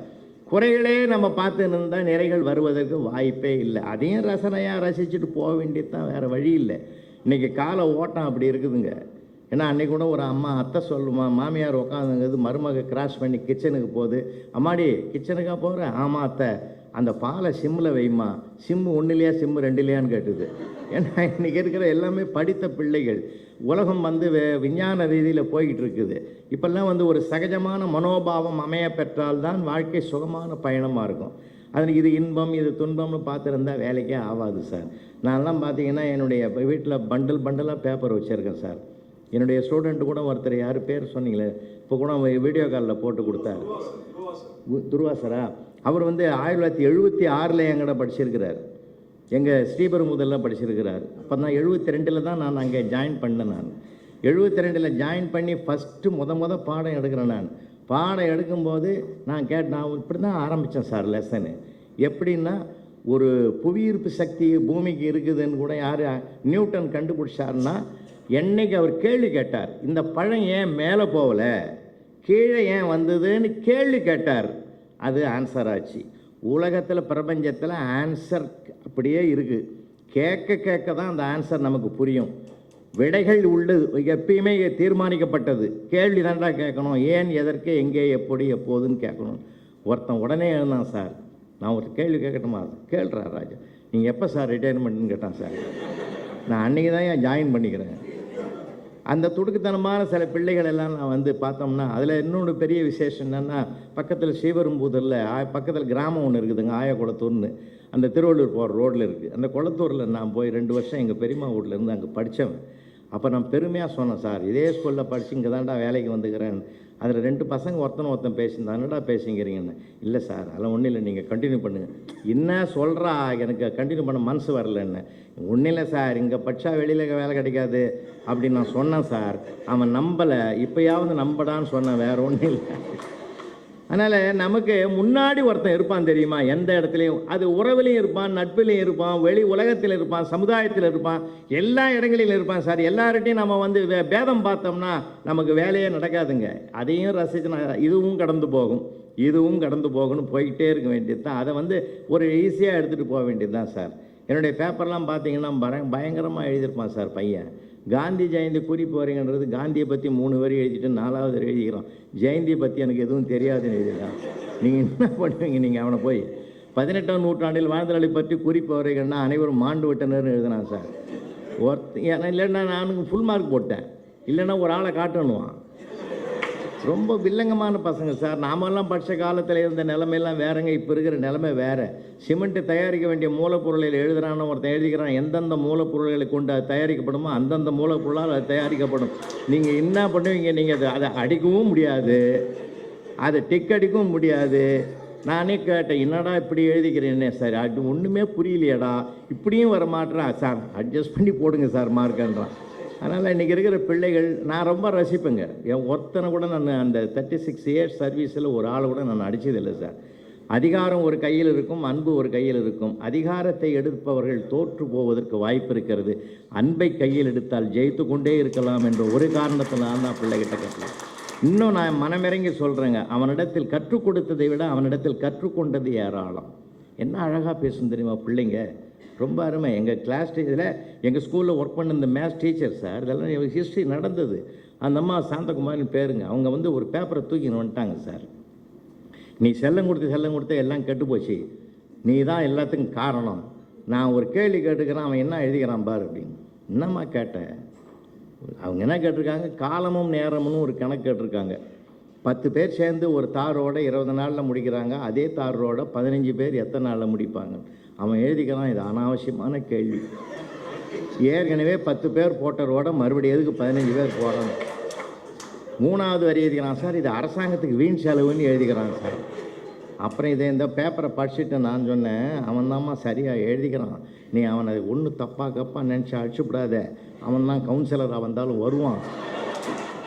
குறைகளே நம்ம பார்த்து இருந்தால் நிறைகள் வருவதற்கு வாய்ப்பே இல்லை. அதையும் ரசனையாக ரசிச்சுட்டு போக வேண்டியது தான், வேறு வழி இல்லை. இன்றைக்கி கால ஓட்டம் அப்படி இருக்குதுங்க. ஏன்னா அன்றைக்கி கூட ஒரு அம்மா அத்தை சொல்லுமா, மாமியார் உட்காந்துங்கிறது மருமக கிராஸ் பண்ணி கிச்சனுக்கு போகுது. அம்மாடி கிச்சனுக்காக போகிறேன்? ஆமாம் அத்தை, அந்த பாலை சிம்மில் வைமா, சிம்மு 1 சிம்மு 2 கேட்டுது. ஏன்னா இன்றைக்கி இருக்கிற எல்லாமே படித்த பிள்ளைகள். உலகம் வந்து விஞ்ஞான ரீதியில் போய்கிட்டு இருக்குது. இப்போல்லாம் வந்து ஒரு சகஜமான மனோபாவம் அமைய பெற்றால்தான் வாழ்க்கை சுகமான பயணமாக இருக்கும். அதில் இது இன்பம் இது துன்பம்னு பார்த்துருந்தா வேலைக்கே ஆகாது சார். நான்லாம் பார்த்தீங்கன்னா என்னுடைய வீட்டில் பண்டலாக பேப்பர் வச்சுருக்கேன் சார். என்னுடைய ஸ்டூடெண்ட்டு கூட ஒருத்தர், யார் பேர் சொன்னீங்களே, இப்போ கூட வீடியோ காலில் போட்டு கொடுத்தாரு, துர்வாசரா. அவர் வந்து 1976 எங்கட படிச்சிருக்கிறார். எங்கள் ஸ்ரீபெரும்புதூரில் படிச்சிருக்கிறார். அப்போ தான் 72 தான் நான் அங்கே ஜாயின் பண்ணேன். நான் 72 ஜாயின் பண்ணி ஃபஸ்ட்டு முத பாடம் எடுக்கிறேன். நான் பாடம் எடுக்கும்போது நான் இப்படி தான் ஆரம்பித்தேன் சார் லெசனு. எப்படின்னா, ஒரு புவியீர்ப்பு சக்தி பூமிக்கு இருக்குதுன்னு கூட யார் நியூட்டன் கண்டுபிடிச்சாருன்னா, என்னைக்கு அவர் கேள்வி கேட்டார், இந்த பழம் ஏன் மேலே போகலை, கீழே ஏன் வந்ததுன்னு கேள்வி கேட்டார். அது ஆன்சர் ஆச்சு. உலகத்தில் பிரபஞ்சத்தில் ஆன்சர் அப்படியே இருக்குது. கேட்க தான் அந்த ஆன்சர் நமக்கு புரியும். விடைகள் உள்ளது, எப்பயுமே தீர்மானிக்கப்பட்டது. கேள்வி தாண்டா கேட்கணும், ஏன் எதற்கு எங்கே எப்படி எப்போதுன்னு கேட்கணும். ஒருத்தன் உடனே எழுந்தான், சார் நான் ஒரு கேள்வி கேட்கட்டுமா? கேள்றா ராஜா, நீங்கள் எப்போ சார் ரிட்டையர்மெண்ட்னு கேட்டான் சார். நான் அன்றைக்கி தான் ஏன் ஜாயின் பண்ணிக்கிறேன். அந்த துடுக்குத்தனமான சில பிள்ளைகள் எல்லாம் நான் வந்து பார்த்தோம்னா, அதில் இன்னொன்று பெரிய விசேஷம் என்னென்னா, பக்கத்தில் ஸ்ரீபெரும்புதூரில் பக்கத்தில் கிராமம் ஒன்று இருக்குதுங்க, ஆயக்குளத்தூர்னு. அந்த திருவள்ளூர் போகிற ரோட்டில் இருக்குது. அந்த குளத்தூரில் நான் போய் 2 வருஷம் எங்கள் பெரியம்மா வீட்டில் இருந்து அங்கே படித்தவன். அப்போ நான் பெருமையாக சொன்னேன், சார் இதே ஸ்கூலில் படித்து இங்கே தான்டா வேலைக்கு வந்துக்கிறேன். அதில் 2 பசங்க ஒருத்தன் பேசியிருந்தான், என்னடா பேசிங்கிறீங்கன்னு. இல்லை சார் அதெல்லாம் ஒன்றும் இல்லை, நீங்கள் கண்டினியூ பண்ணுங்கள். என்ன சொல்கிறா, எனக்கு கண்டினியூ பண்ண மனசு வரலன்னு. ஒன்றும் இல்லை சார், இங்கே படித்தா வெளியில் வேலை கிடைக்காது அப்படின்னு நான் சொன்னேன் சார். அவன் நம்பலை, இப்போயாவது நம்படான்னு சொன்னேன், வேறு ஒன்றும் இல்லை. அதனால் நமக்கு முன்னாடி ஒருத்தன் இருப்பான் தெரியுமா, எந்த இடத்துலையும். அது உறவுலையும் இருப்பான், நட்புலையும் இருப்பான், வெளி உலகத்தில் இருப்பான், சமுதாயத்தில் இருப்பான், எல்லா இடங்களிலும் இருப்பான் சார். எல்லார்ட்டையும் நம்ம வந்து பேதம் பார்த்தோம்னா நமக்கு வேலையே நடக்காதுங்க. அதையும் ரசித்து இதுவும் கடந்து போகும், இதுவும் கடந்து போகணும், போய்கிட்டே இருக்க வேண்டியது தான். அதை வந்து ஒரு ஈஸியாக எடுத்துகிட்டு போக வேண்டியது தான் சார். என்னுடைய பேப்பர்லாம் பார்த்தீங்கன்னா பயங்கரமாக எழுதியிருப்பான் சார் பையன். காந்தி ஜெயந்தி குறிப்பு வரீங்கன்றது, காந்தியை பற்றி 3 வரி எழுதிட்டு 4வது எழுதிக்கிறோம். ஜெயந்தியை பற்றி எனக்கு எதுவும் தெரியாதுன்னு எழுதிடலாம். நீங்கள் என்ன பண்ணுவீங்க, நீங்கள் அவனை போய் 18ஆம் நூற்றாண்டில் வாழ்ந்தவர்களை பற்றி குறிப்பு வரைகள்னா அனைவரும் மாண்டு விட்டனர்னு எழுதினான் சார். இல்லைன்னா நான் ஃபுல் மார்க் போட்டேன், இல்லைன்னா ஒரு ஆளை காட்டணுவான். ரொம்ப வில்லங்கமான பசங்க சார். நாமெல்லாம் படித்த காலத்தில் இருந்த நிலைமையெல்லாம் வேறங்க, இப்போ இருக்கிற நிலைமை வேறு. சிமெண்ட்டு தயாரிக்க வேண்டிய மூலப்பொருளில் எழுதுகிறான்னு ஒருத்தன் எழுதிக்கிறான். எந்தெந்த மூலப்பொருள்களை கொண்டு அது தயாரிக்கப்படுமோ அந்தந்த மூலப்பொருளால் அது தயாரிக்கப்படும். நீங்கள் என்ன பண்ணுவீங்க, நீங்கள் அதை அடிக்கவும் முடியாது, அதை டிக் அடிக்கவும் முடியாது. நானே கேட்டேன், என்னடா இப்படி எழுதிக்கிறேன்னே சார், அது ஒன்றுமே புரியலையடா, இப்படியும் வர மாட்டேறான் சார், அட்ஜஸ்ட் பண்ணி போடுங்க சார் மார்க்குன்றான். அதனால் இன்றைக்கி இருக்கிற பிள்ளைகள் நான் ரொம்ப ரசிப்பேங்க. என் ஒருத்தனை கூட நான் அந்த 36 இயர்ஸ் சர்வீஸில் ஒரு ஆளை கூட நான் அடித்ததில்லை சார். அதிகாரம் ஒரு கையில் இருக்கும், அன்பு ஒரு கையில் இருக்கும். அதிகாரத்தை எடுப்பவர்கள் தோற்று போவதற்கு வாய்ப்பு இருக்கிறது. அன்பை கையில் எடுத்தால் ஜெயித்து கொண்டே இருக்கலாம் என்ற ஒரு காரணத்தில் தான் பிள்ளைகிட்ட கட்டலாம். இன்னும் நான் மனமிறங்கி சொல்கிறேங்க, அவனிடத்தில் கற்றுக் கொடுத்ததை விட அவனிடத்தில் கற்றுக்கொண்டது ஏராளம். என்ன அழகாக பேசும் தெரியுமா பிள்ளைங்க, ரொம்ப அருமை. எங்கள் கிளாஸ் டீச்சரில் எங்கள் ஸ்கூலில் ஒர்க் பண்ண இந்த மேத்ஸ் டீச்சர் சார், இதெல்லாம் ஹிஸ்ட்ரி நடந்தது. அந்த அம்மா சாந்தகுமாரின்னு பேருங்க. அவங்க வந்து ஒரு பேப்பரை தூக்கின்னு வந்துட்டாங்க சார். நீ செல்லம் கொடுத்து எல்லாம் கெட்டு போச்சு, நீ தான் எல்லாத்துக்கும் காரணம். நான் ஒரு கேள்வி கேட்டுக்கிறேன், அவன் என்ன எழுதிக்கிறான் பார் அப்படின்னு. என்னம்மா கேட்டேன்? அவங்க என்ன கேட்டிருக்காங்க, காலமும் நேரமும் ஒரு கணக்கு கேட்டிருக்காங்க. 10 பேர் சேர்ந்து ஒரு தாரோட 20 நாளில் முடிக்கிறாங்க. அதே தாரோட 15 பேர் எத்தனை நாளில் முடிப்பாங்க? அவன் எழுதிக்கிறான், இது அனாவசியமான கேள்வி. ஏற்கனவே 10 பேர் போட்டரோட மறுபடியும் எதுக்கு 15 பேர் போடுறாங்க? 3வது வரி எழுதிக்கிறான் சார், இது அரசாங்கத்துக்கு வீண் செலவுன்னு எழுதிக்கிறான் சார். அப்புறம் இதை இந்த பேப்பரை படிச்சுட்டு நான் சொன்னேன், அவன் தான்மா சரியாக எழுதிக்கிறான், நீ அவனை ஒன்று தப்பாக நினச்சி அடிச்சுவிடாத, அவன் தான் கவுன்சிலராக வந்தாலும் வருவான்.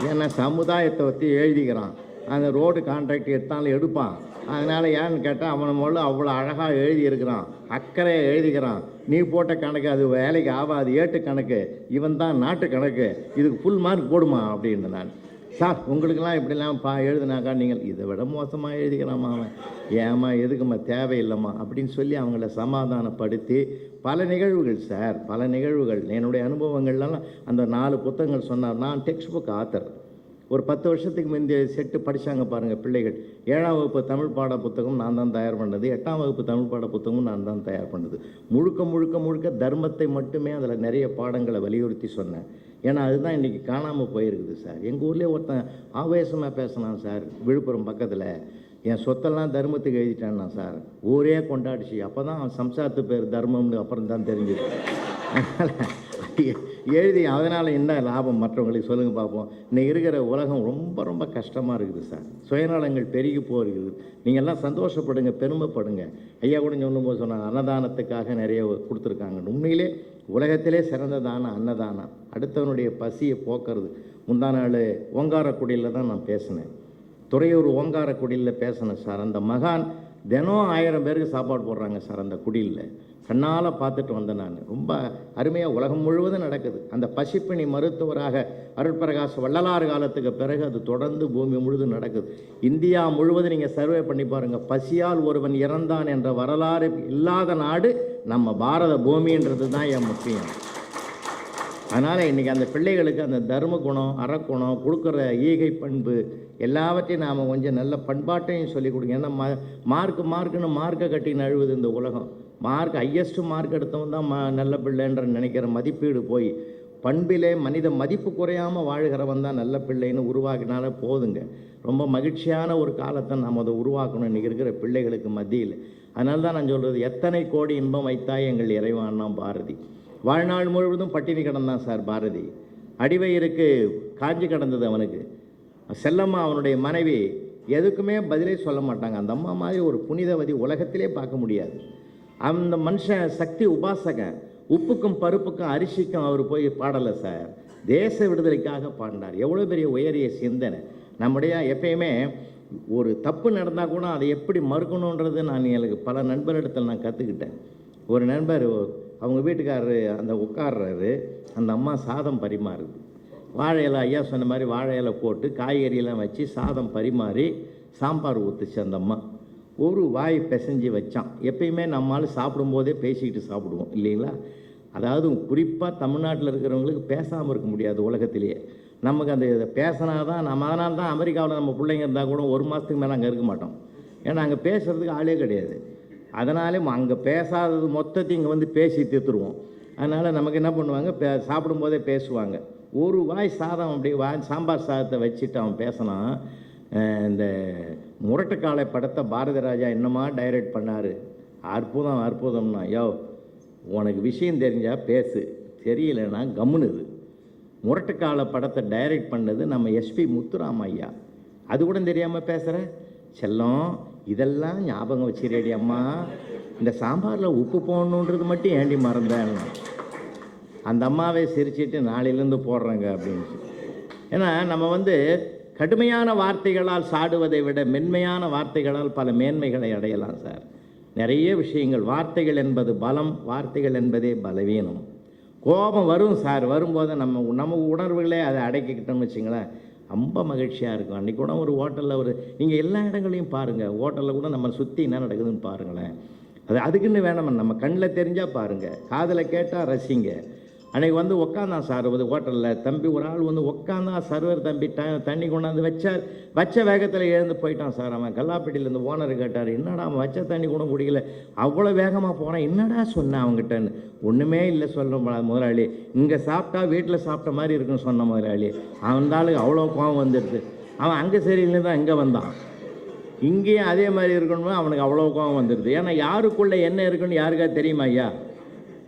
ஏன்னா சமுதாயத்தை பற்றி எழுதிக்கிறான். அந்த ரோடு கான்ட்ராக்ட் எடுத்தாலும் எடுப்பான். அதனால் ஏன்னு கேட்டால் அவன் முதல்ல அவ்வளோ அழகாக எழுதியிருக்கிறான், அக்கறையாக எழுதிக்கிறான். நீ போட்ட கணக்கு அது வேலைக்கு ஆகாது, ஏட்டு கணக்கு, இவன் தான் நாட்டு கணக்கு, இதுக்கு ஃபுல் மார்க் போடுமா அப்படின்னு. நான் சார் உங்களுக்கெல்லாம் இப்படிலாம் எழுதுனாக்கா நீங்கள் இதை விட மோசமாக எழுதிக்கிறாமா அவன், ஏமா எதுக்குமா தேவையில்லைம்மா அப்படின்னு சொல்லி அவங்கள சமாதானப்படுத்தி பல நிகழ்வுகள் சார், பல நிகழ்வுகள் என்னுடைய அனுபவங்கள்லாம். அந்த 4 புத்தகங்கள் சொன்னார். நான் டெக்ஸ்ட் புக் ஆத்தர். ஒரு 10 வருஷத்துக்கு முந்தைய செட்டு படித்தாங்க பாருங்கள் பிள்ளைகள். 7ஆம் வகுப்பு தமிழ் பாட புத்தகம் நான் தான் தயார் பண்ணது, 8ஆம் வகுப்பு தமிழ் பாட புத்தகமும் நான் தான் தயார் பண்ணது. முழுக்க முழுக்க முழுக்க தர்மத்தை மட்டுமே அதில் நிறைய பாடங்களை வலியுறுத்தி சொன்னேன். ஏன்னா அதுதான் இன்றைக்கி காணாமல் போயிருக்குது சார். எங்கள் ஊர்லேயே ஒருத்தன் ஆவேசமாக பேசினான் சார், விழுப்புரம் பக்கத்தில். என் சொத்தெல்லாம் தர்மத்துக்கு எழுதிட்டான்னா சார், ஊரே கொண்டாடிச்சு. அப்போ தான் அவன் சம்சாரத்து பேர் தர்மம்னு அப்புறம் தான் தெரிஞ்சுது. எழுதி அதனால் என்ன லாபம் மற்றவங்களுக்கு சொல்லுங்கள் பார்ப்போம். இன்னைக்கு இருக்கிற உலகம் ரொம்ப ரொம்ப கஷ்டமாக இருக்குது சார். சுயநலங்கள் பெருகி போகிறது. நீங்கள் எல்லாம் சந்தோஷப்படுங்க, பெருமைப்படுங்க. ஐயா கூட சொல்லும்போது சொன்னாங்க அன்னதானத்துக்காக நிறைய கொடுத்துருக்காங்க. உண்மையிலே உலகத்திலே சிறந்த தானம் அன்னதானம். அடுத்தவனுடைய பசியை போக்குறது. முந்தா நாள் ஓங்காரக்குடியில் தான் நான் பேசினேன். துறையூர் ஓங்காரக்குடியில் பேசினேன் சார். அந்த மகான் தினம் 1000 பேருக்கு சாப்பாடு போடுறாங்க சார் அந்த குடியில். கண்ணால் பார்த்துட்டு வந்தேன் நான். ரொம்ப அருமையாக உலகம் முழுவதும் நடக்குது. அந்த பசிப்பிணி மருத்துவராக அருட்பிரகாஷ் வள்ளலார் காலத்துக்கு பிறகு அது தொடர்ந்து பூமி முழுவதும் நடக்குது. இந்தியா முழுவதும் நீங்கள் சர்வே பண்ணி பாருங்கள், பசியால் ஒருவன் இறந்தான் என்ற வரலாறு இல்லாத நாடு நம்ம பாரத பூமின்றது தான் என் முக்கியம். அதனால் இன்றைக்கி அந்த பிள்ளைகளுக்கு அந்த தர்ம குணம், அறக்குணம், கொடுக்குற ஈகை பண்பு எல்லாவற்றையும் நாம் கொஞ்சம் நல்ல பண்பாட்டையும் சொல்லிக் கொடுங்க. ஏன்னா மார்க்குன்னு மார்க்கை கட்டி நழுவுது இந்த உலகம். மார்க் ஹையஸ்ட்டு மார்க் எடுத்தவன் தான் நல்ல பிள்ளைன்ற நினைக்கிற மதிப்பீடு போய் பண்பிலே மனித மதிப்பு குறையாமல் வாழ்கிறவன் தான் நல்ல பிள்ளைன்னு உருவாக்கினாலே போதுங்க. ரொம்ப மகிழ்ச்சியான ஒரு காலத்தை நாம் அதை உருவாக்கணும் இன்றைக்கி இருக்கிற பிள்ளைகளுக்கு மத்தியில். அதனால தான் நான் சொல்கிறது, எத்தனை கோடி இன்பம் வைத்தாய் எங்கள் இறைவான்னா பாரதி. வாழ்நாள் முழுவதும் பட்டினி கிடந்தான் சார் பாரதி. அடிவயிறுக்கு காஞ்சி கிடந்தது அவனுக்கு. செல்லம்மா அவனுடைய மனைவி எதுக்குமே பதிலே சொல்ல மாட்டாங்க. அந்த அம்மா மாதிரி ஒரு புனிதவதி உலகத்திலே பார்க்க முடியாது. அந்த மனுஷன் சக்தி உபாசகன். உப்புக்கும் பருப்புக்கும் அரிசிக்கும் அவர் போய் பாடலை சார், தேச விடுதலைக்காக பாடினார். எவ்வளோ பெரிய உயரிய சிந்தனை. நம்முடைய எப்பயுமே ஒரு தப்பு நடந்தால் கூட அதை எப்படி மறுக்கணுன்றது நான் எனக்கு பல நண்பரிடத்தில் நான் கற்றுக்கிட்டேன். ஒரு நண்பர் அவங்க வீட்டுக்காரரு அந்த உட்கார்றாரு, அந்த அம்மா சாதம் பரிமாறுது. வாழை இலை, ஐயா சொன்ன மாதிரி வாழை இலை போட்டு காய்கறியெல்லாம் வச்சு சாதம் பரிமாறி சாம்பார் ஊற்றுச்சு அந்த அம்மா. ஒரு வாய் பிசைஞ்சு வச்சான். எப்பயுமே நம்மளால் சாப்பிடும்போதே பேசிக்கிட்டு சாப்பிடுவோம் இல்லைங்களா? அதாவது குறிப்பாக தமிழ்நாட்டில் இருக்கிறவங்களுக்கு பேசாமல் இருக்க முடியாது உலகத்திலேயே. நமக்கு அந்த இதை பேசினா தான் நம்ம. அதனால தான் அமெரிக்காவில் நம்ம பிள்ளைங்க இருந்தால் கூட 1 மாதத்துக்கு மேலே அங்கே இருக்க மாட்டோம். ஏன்னா அங்கே பேசுகிறதுக்கு ஆளே கிடையாது. அதனாலே அங்கே பேசாதது மொத்தத்தையும் இங்கே வந்து பேசி தீர்த்துருவோம். அதனால் நமக்கு என்ன பண்ணுவாங்க, சாப்பிடும்போதே பேசுவாங்க. ஒரு வாய் சாதம் அப்படி சாம்பார் சாதத்தை வச்சுட்டு அவன் பேசினான். இந்த முரட்டுக்காலை படத்தை பாரதி ராஜா என்னமா டைரக்ட் பண்ணார், அற்புதம் அற்புதம்னா. யோ உனக்கு விஷயம் தெரிஞ்சால் பேசு, தெரியலைன்னா கம்முனுது. முரட்டுக்காலை படத்தை டைரக்ட் பண்ணது நம்ம எஸ்பி முத்துராம் ஐயா. அது கூட தெரியாமல் பேசுகிற செல்லம், இதெல்லாம் ஞாபகம் வச்சிரேடி அம்மா. இந்த சாம்பாரில் உப்பு போடணுன்றது மட்டும் ஏண்டி மறந்தேன். அந்த அம்மாவே சிரிச்சிட்டு நாளையிலேருந்து போடுறாங்க அப்படின்னு. ஏன்னா நம்ம கடுமையான வார்த்தைகளால் சாடுவதை விட மென்மையான வார்த்தைகளால் பல மேன்மைகளை அடையலாம் சார். நிறைய விஷயங்கள். வார்த்தைகள் என்பது பலம், வார்த்தைகள் என்பதே பலவீனம். கோபம் வரும் சார். வரும்போது நம்ம உணர்வுகளே அதை அடக்கிக்கிட்டோம்னு வச்சுங்களேன், ரொம்ப மகிழ்ச்சியாக இருக்கும். அன்றைக்கி கூட ஒரு ஹோட்டலில் நீங்கள் எல்லா இடங்களையும் பாருங்கள், ஹோட்டலில் கூட நம்ம சுற்றி என்ன நடக்குதுன்னு பாருங்களேன். அதுக்குன்னு வேணாம், நம்ம கண்ணில் தெரிஞ்சால் பாருங்கள், காதில் கேட்டால் ரசிங்க. அன்றைக்கி உட்காந்தான் சார் ஒரு ஹோட்டலில். தம்பி ஒரு ஆள் உட்காந்தான், சர்வர் தம்பி தண்ணி கொண்டாந்து வச்ச வேகத்தில் எழுந்து போயிட்டான் சார். அவன் கல்லாப்பட்டியிலேருந்து ஓனர் கேட்டார், என்னடா அவன் வச்ச தண்ணி கூட குடிக்கல, அவ்வளோ வேகமாக போனான், என்னடா சொன்னேன் அவங்ககிட்டன்னு. ஒன்றுமே இல்லை சொல்ல முதலாளி, இங்கே சாப்பிட்டா வீட்டில் சாப்பிட்ட மாதிரி இருக்குன்னு சொன்ன முதலாளி. அவன்தாளுக்கு அவ்வளோ கோவம் வந்துடுது. அவன் அங்கே சரியில்லை தான் இங்கே வந்தான். இங்கேயும் அதே மாதிரி இருக்கணும்னு அவனுக்கு அவ்வளோ கோவம் வந்துடுது. ஏன்னா யாருக்குள்ளே என்ன இருக்குன்னு யாருக்கா தெரியுமா ஐயா?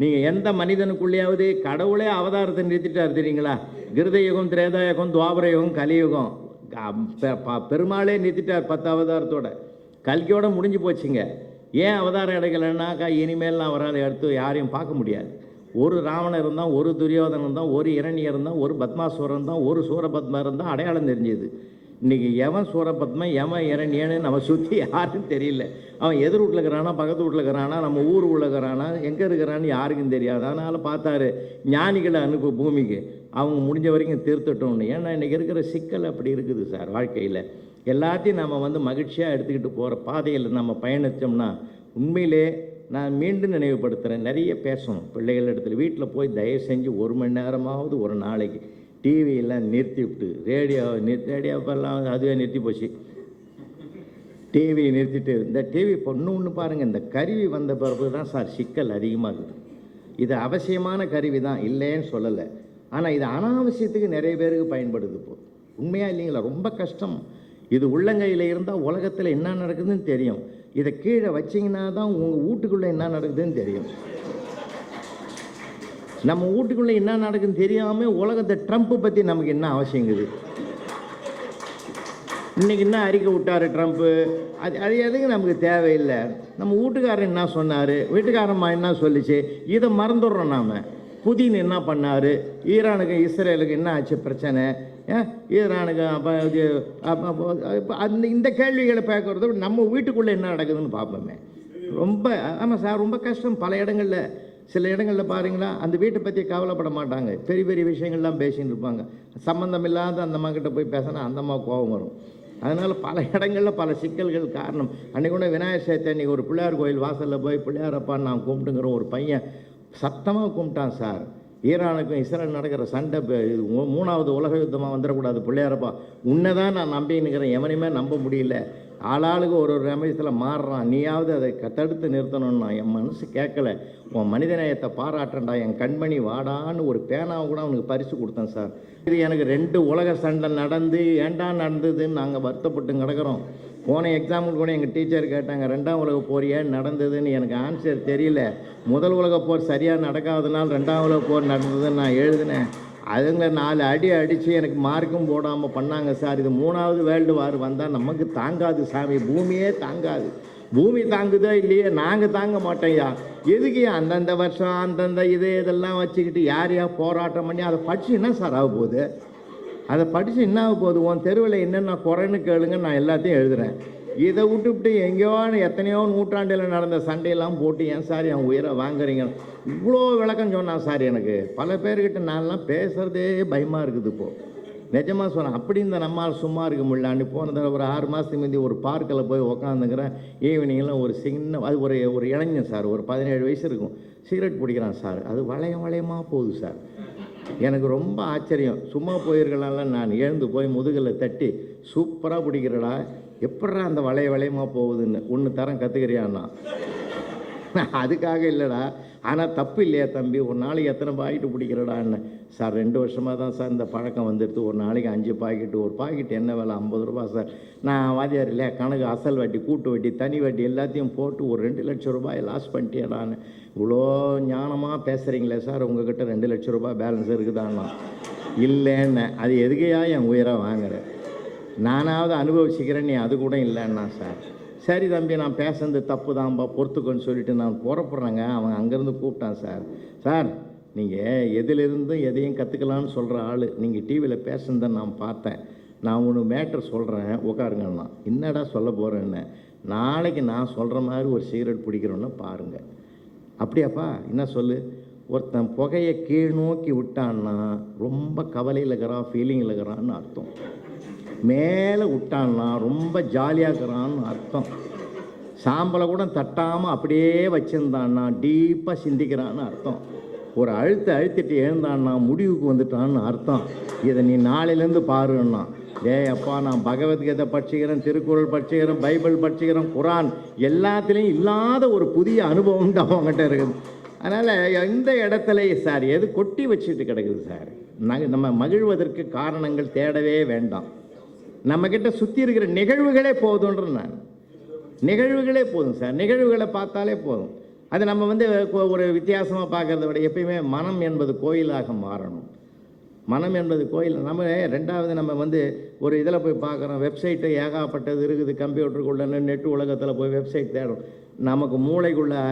நீங்கள் எந்த மனிதனுக்குள்ளேயாவது கடவுளே அவதாரத்தை நிறுத்திட்டார் தெரியுங்களா? கிருத யுகம், திரேதா யுகம், துவாபர யுகம், கலியுகம். பெருமாளே நிறுத்திட்டார் 10 அவதாரத்தோட. கல்கியோட முடிஞ்சு போச்சுங்க. ஏன் அவதாரம் எடுக்கலைன்னாக்கா இனிமேல்லாம் அவரால் எடுத்து யாரையும் பார்க்க முடியாது. ஒரு ராவணன் இருந்தால், ஒரு துரியோதனன் இருந்தால், ஒரு இரணியர் இருந்தால், ஒரு பத்மாசுரன் தான், ஒரு சூரபத்மா இருந்தால் அடையாளம் தெரிஞ்சுது. இன்றைக்கி எவன் சூரபத்மன் எவன் இரணியன்னு நம்ம சுற்றி யாருக்கும் தெரியல. அவன் எதிர் வீட்டில் இருக்கிறானா, பக்கத்து வீட்டில் இருக்கிறானா, நம்ம ஊர் உள்ள இருக்கிறானா, எங்கே இருக்கிறான்னு யாருக்கும் தெரியாது. அதனால் பார்த்தாரு, ஞானிகளை அனுப்பு பூமிக்கு, அவங்க முடிஞ்ச வரைக்கும் தீர்த்துட்டோம்னு. ஏன்னா இன்றைக்கி இருக்கிற சிக்கல் அப்படி இருக்குது சார். வாழ்க்கையில் எல்லாத்தையும் நம்ம மகிழ்ச்சியாக எடுத்துக்கிட்டு போகிற பாதையில் நம்ம பயணித்தோம்னா உண்மையிலே நான் மீண்டும் நினைவுபடுத்துகிறேன், நிறைய பேசணும் பிள்ளைகள் இடத்துல. வீட்டில் போய் தயவு செஞ்சு 1 மணி நேரமாவது ஒரு நாளைக்கு டிவியெல்லாம் நிறுத்தி விட்டு, ரேடியோவெல்லாம் அதுவே நிறுத்தி போச்சு, டிவியை நிறுத்திட்டு இந்த டிவி ஒன்று பாருங்கள். இந்த கருவி வந்த பிறகு தான் சார் சிக்கல் அதிகமாகுது. இது அவசியமான கருவி தான், இல்லைன்னு சொல்லலை. ஆனால் இது அனாவசியத்துக்கு நிறைய பேருக்கு பயன்படுது. இப்போ உண்மையாக இல்லைங்களா? ரொம்ப கஷ்டம். இது உள்ளங்கையில் இருந்தால் உலகத்தில் என்ன நடக்குதுன்னு தெரியும். இதை கீழே வச்சிங்கன்னா தான் உங்கள் வீட்டுக்குள்ளே என்ன நடக்குதுன்னு தெரியும். நம்ம வீட்டுக்குள்ளே என்ன நடக்குதுன்னு தெரியாமல் உலகத்தை ட்ரம்ப்பு பற்றி நமக்கு என்ன அவசியங்குது? இன்றைக்கி என்ன அறிக்கை விட்டார் ட்ரம்ப்பு, அது எதுக்கு நமக்கு தேவையில்லை. நம்ம வீட்டுக்காரர் என்ன சொன்னார், வீட்டுக்காரம்மா என்ன சொல்லிச்சு, இதை மறந்துடுறோம் நாம். புதின் என்ன பண்ணார், ஈரானுக்கு இஸ்ரேலுக்கு என்ன ஆச்சு பிரச்சனை, ஈரானுக்கு இந்த கேள்விகளை பார்க்கறது நம்ம வீட்டுக்குள்ளே என்ன நடக்குதுன்னு பார்ப்போமே. ரொம்ப ஆமாம் சார், ரொம்ப கஷ்டம். பல இடங்களில், சில இடங்களில் பாருங்களா, அந்த வீட்டை பற்றி கவலைப்பட மாட்டாங்க, பெரிய பெரிய விஷயங்கள்லாம் பேசின்னு இருப்பாங்க. சம்மந்தம் இல்லாத அந்த அம்மாக்கிட்ட போய் பேசினா அந்த அம்மா கோபம் வரும். அதனால் பல இடங்களில் பல சிக்கல்கள் காரணம். அன்றைக்கி கூட விநாயகர் சதுர்த்தி அன்றைக்கி ஒரு பிள்ளையார் கோயில் வாசலில் போய் பிள்ளையாரப்பான்னு நான் கும்பிட்டுங்கிற ஒரு பையன் சத்தமாக கும்பிட்டான் சார். ஈரானுக்கும் இஸ்ரேல் நடக்கிற சண்டை 3வது உலக யுத்தமாக வந்துடக்கூடாது பிள்ளையாரப்பா, உன்னை தான் நான் நம்பின்னுக்கிறேன், எவனையுமே நம்ப முடியல, ஆளாளுக்கு ஒரு ரமேஷத்தில் மாறுறான், நீயாவது அதை தடுத்து நிறுத்தணும்னா. என் மனசு கேட்கல, உன் மனிதநேயத்தை பாராட்டண்டா, என் கண்மணி வாடான்னு ஒரு பேனாவை கூட அவனுக்கு பரிசு கொடுத்தேன் சார். இது எனக்கு 2 உலக சண்டை நடந்து ஏண்டா நடந்ததுன்னு நாங்கள் வருத்தப்பட்டு கிடக்கிறோம். போன எக்ஸாம்பிள் கூட எங்கள் டீச்சர் கேட்டாங்க, 2ஆம் உலக போர் ஏன் நடந்ததுன்னு. எனக்கு ஆன்சர் தெரியல. முதல் உலக போர் சரியாக நடக்காதனால 2ஆம் உலக போர் நடந்ததுன்னு நான் எழுதினேன். அதுங்களை 4 அடி அடித்து எனக்கு மார்க்கும் போடாமல் பண்ணாங்க சார். இது 3வது வேர்ல்டு வார் வந்தால் நமக்கு தாங்காது சாமி, பூமியே தாங்காது. பூமி தாங்குதோ இல்லையே, நாங்கள் தாங்க மாட்டோம்யா. எதுக்கு அந்தந்த வருஷம் அந்தந்த இதெல்லாம் வச்சுக்கிட்டு யார் போராட்டம் பண்ணி அதை படித்து என்ன சார் ஆக போகுது? அதை படித்து என்ன ஆக போகுது? உன் தெருவில் என்னென்ன குறைன்னு கேளுங்க, நான் எல்லாத்தையும் எழுதுகிறேன். இதை விட்டுவிட்டு எங்கேயோ எத்தனையோ நூற்றாண்டில் நடந்த சண்டையெல்லாம் போட்டு ஏன் சார் என் உயிரை வாங்குறீங்க? இவ்வளோ விளக்கம் சொன்னான் சார். எனக்கு பல பேர்கிட்ட நான்லாம் பேசுகிறதே பயமாக இருக்குது இப்போது, நிஜமாக சொன்னேன். அப்படி இந்த நம்மால் சும்மா இருக்க முடியல. அன்றைக்கி போனதில் ஒரு 6 மாதத்துக்கு முந்தி ஒரு பார்க்கில் போய் உக்காந்துக்கிறேன். ஈவினிங்கில் ஒரு சின்ன அது ஒரு இளைஞன் சார், ஒரு 17 வயசு இருக்கும், சிகரெட் பிடிக்கிறான் சார். அது வளையமாக போகுது சார். எனக்கு ரொம்ப ஆச்சரியம். சும்மா போயிருக்கலாம்ல, நான் எழுந்து போய் முதுகில் தட்டி, சூப்பராக பிடிக்கிறடா, எப்படா அந்த வளையமாக போகுதுன்னு ஒன்று தரம் கற்றுக்கிறியான்னா. அதுக்காக இல்லைடா, ஆனால் தப்பு இல்லையா தம்பி, ஒரு நாளைக்கு எத்தனை பாக்கெட்டு பிடிக்கிறடான்னு. சார் 2 வருஷமாக தான் சார் இந்த பழக்கம் வந்துடுது. ஒரு நாளைக்கு 5 பாக்கெட்டு. ஒரு பாக்கெட்டு என்ன விலை? 50 ரூபா சார். நான் வாதியார் இல்லையா, கணக்கு அசல் வட்டி, கூட்டு வட்டி, தனி வட்டி எல்லாத்தையும் போட்டு ஒரு 2 லட்சம் ரூபாய் லாஸ் பண்ணிட்டேடான்னு. இவ்வளோ ஞானமாக பேசுகிறீங்களே சார், உங்ககிட்ட 2 லட்சம் ரூபாய் பேலன்ஸ் இருக்குதான்னா. இல்லைன்னு. அது எதுக்கையா என் உயிரை வாங்குறேன்? நானாவது அனுபவிச்சுக்கிறேன், நீ அது கூட இல்லைன்னா சார். சரி தம்பி, நான் பேசுறது தப்பு தான்ப்பா, பொறுத்துக்கோன்னு சொல்லிவிட்டு நான் புறப்படுறேங்க. அவன் அங்கேருந்து கூப்பிட்டான் சார். சார், நீங்கள் எதிலிருந்தும் எதையும் கற்றுக்கலான்னு சொல்கிற ஆள், நீங்கள் டிவியில் பேசுனதை நான் பார்த்தேன். நான் ஒன்று மேட்ரு சொல்கிறேன், உட்காருங்கண்ணா. என்னடா சொல்ல போகிறேன்னு. நாளைக்கு நான் சொல்கிற மாதிரி ஒரு சிகரெட் பிடிக்கிறோன்னு பாருங்கள். அப்படியாப்பா, என்ன சொல்லு? ஒருத்தன் புகையை கீழ் நோக்கி விட்டான்னா ரொம்ப கவலையில் இருக்கிறான், ஃபீலிங்கில் இருக்கிறான்னு அர்த்தம். மேலே விட்டான்னா ரொம்ப ஜாலியாக இருக்கிறான்னு அர்த்தம். சாம்பலை கூட தட்டாமல் அப்படியே வச்சுருந்தான்னா டீப்பாக சிந்திக்கிறான்னு அர்த்தம். ஒரு அழுத்திட்டு எழுந்தான்னா முடிவுக்கு வந்துட்டான்னு அர்த்தம். இதை நீ நாளையிலேருந்து பாருன்னா. அப்பா, நான் பகவத்கீதை படிச்சுக்கிறேன், திருக்குறள் படிச்சுக்கிறேன், பைபிள் படிச்சுக்கிறேன், குரான், எல்லாத்துலேயும் இல்லாத ஒரு புதிய அனுபவம் தான் அவங்ககிட்ட இருக்குது. அதனால் எந்த இடத்துல சார் எது கொட்டி வச்சுட்டு கிடக்குது சார். நம்ம மகிழ்வதற்கு காரணங்கள் தேடவே வேண்டாம். நம்மக்கிட்ட சுற்றி இருக்கிற நிகழ்வுகளே போதுன்ற நான். நிகழ்வுகளே போதும் சார். நிகழ்வுகளை பார்த்தாலே போதும். அது நம்ம ஒரு வித்தியாசமாக பார்க்குறத விட எப்பயுமே மனம் என்பது கோயிலாக மாறணும். மனம் என்பது கோயில். நம்ம 2வது நம்ம ஒரு இதில் போய் பார்க்குறோம், வெப்சைட்டு ஏகாப்பட்டது இருக்குது. கம்ப்யூட்டருக்குள்ளே நெட்டு உலகத்தில் போய் வெப்சைட் தேடும். நமக்கு மூளைக்குள்ளே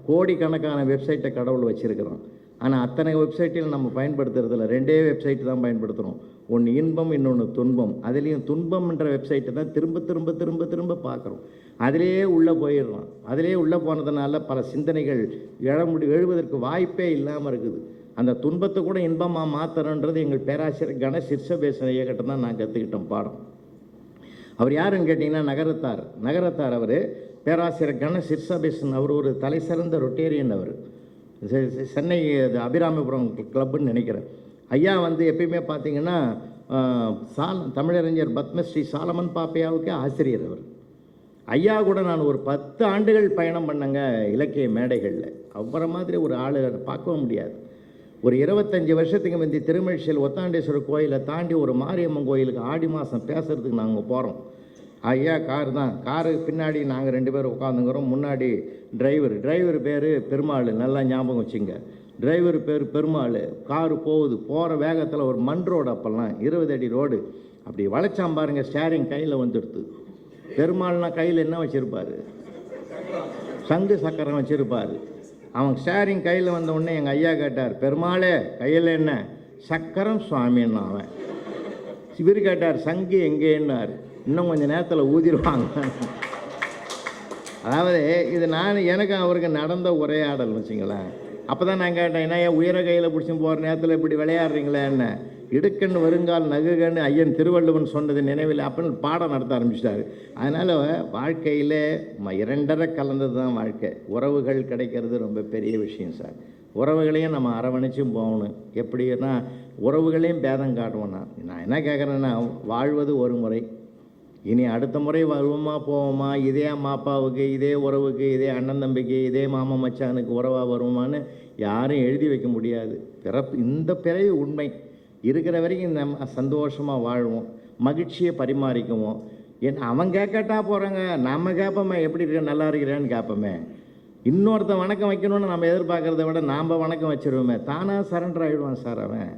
கோடிக்கணக்கான வெப்சைட்டை கடவுள் வச்சுருக்கிறோம். ஆனால் அத்தனை வெப்சைட்டில் நம்ம பயன்படுத்துறதில்ல, 2 வெப்சைட்டு தான் பயன்படுத்துகிறோம். ஒன்று இன்பம், இன்னொன்று துன்பம். அதுலேயும் துன்பம்ன்ற வெப்சைட்டை தான் திரும்ப திரும்ப திரும்ப திரும்ப பார்க்குறோம். அதிலேயே உள்ளே போயிடுறோம். அதிலேயே உள்ளே போனதுனால பல சிந்தனைகள் எழுவதற்கு வாய்ப்பே இல்லாமல் இருக்குது. அந்த துன்பத்தை கூட இன்பமாக மாற்றுறன்றது எங்கள் பேராசிரியர் கணேஷ் சிர்சபேசன் ஐயக்கிட்ட தான் நான் கற்றுக்கிட்டோம் பாடம். அவர் யாருன்னு கேட்டிங்கன்னா நகரத்தார் அவர் பேராசிரியர் கணேஷ் சிர்சபேசன். அவர் ஒரு தலை சிறந்த ரொட்டேரியன். அவர் சென்னை அபிராமிபுரம் கிளப்புன்னு நினைக்கிறேன். ஐயா வந்து எப்பயுமே பார்த்தீங்கன்னா தமிழறிஞர் பத்மஸ்ரீ சாலமன் பாப்பையாவுக்கே ஆசிரியர் அவர். ஐயா கூட நான் ஒரு 10 ஆண்டுகள் பயணம் பண்ணேங்க இலக்கிய மேடைகளில். அவ்வளோ மாதிரி ஒரு ஆள் பார்க்கவும் முடியாது. ஒரு 25 வருஷத்துக்கு முந்தி திருமழிசையில் ஒத்தாண்டேஸ்வரர் கோயிலை தாண்டி ஒரு மாரியம்மன் கோயிலுக்கு ஆடி மாதம் பேசுகிறதுக்கு நாங்கள் போகிறோம். ஐயா காரு பின்னாடி நாங்கள் 2 பேரும் உட்காந்துங்கிறோம். முன்னாடி டிரைவர் பேர் பெருமாள், நல்லா ஞாபகம் வச்சுங்க. டிரைவர் பேர் பெருமாள். காரு போகிற வேகத்தில் ஒரு மண் ரோடு, அப்போல்லாம் 20 அடி ரோடு. அப்படி வளைச்சாம் பாருங்க, ஸ்டேரிங் கையில் வந்துடுது. பெருமாள்னா கையில் என்ன வச்சுருப்பார்? சங்கு சக்கரம் வச்சுருப்பார். அவன் ஸ்டேரிங் கையில் வந்த உடனே எங்கள் ஐயா கேட்டார், பெருமாளே கையில் என்ன? சக்கரம் சுவாமின்னு. அவன் இவர் கேட்டார், சங்கு எங்கேன்னார். இன்னும் கொஞ்சம் நேரத்தில் ஊதிடுவாங்க. அதாவது இது எனக்கு அவருக்கு நடந்த உரையாடல் வச்சுங்களேன். அப்போ தான் நான் கேட்டேன், என்ன உயர கையில் பிடிச்சி போகிற நேரத்தில் இப்படி விளையாடுறீங்களே என்ன? இடுக்கண் வருங்கால் நகுகன்னு ஐயன் திருவள்ளுவன் சொன்னது நினைவில் அப்படின்னு பாடம் நடத்த ஆரம்பிச்சிட்டாரு. அதனால் வாழ்க்கையில் 2 கலந்தது தான் வாழ்க்கை. உறவுகள் கிடைக்கிறது ரொம்ப பெரிய விஷயம் சார். உறவுகளையும் நம்ம அரவணைச்சும் போகணும். எப்படின்னா உறவுகளையும் பேதம் காட்டுவோன்னா, நான் என்ன கேட்குறேன்னா, வாழ்வது ஒரு முறை, இனி அடுத்த முறை வருவோமா போவோமா, இதே அம்மா அப்பாவுக்கு, இதே உறவுக்கு, இதே அண்ணன் தம்பிக்கு, இதே மாமா மச்சானுக்கு உறவாக வருவோமான்னு யாரும் எழுதி வைக்க முடியாது. இந்த பிறவி உண்மை. இருக்கிற வரைக்கும் நம்ம சந்தோஷமாக வாழ்வோம், மகிழ்ச்சியை பரிமாறிக்குவோம். அவன் கேட்கட்டா போகிறாங்க, நம்ம கேட்போமே எப்படி இருக்க, நல்லா இருக்கிறேன்னு கேட்போமே. இன்னொருத்தன் வணக்கம் வைக்கணும்னு நம்ம எதிர்பார்க்குறத விட நாம் வணக்கம் வச்சிருவோமே, தானாக சரண்டர் ஆகிடுவான் சார் அவன்.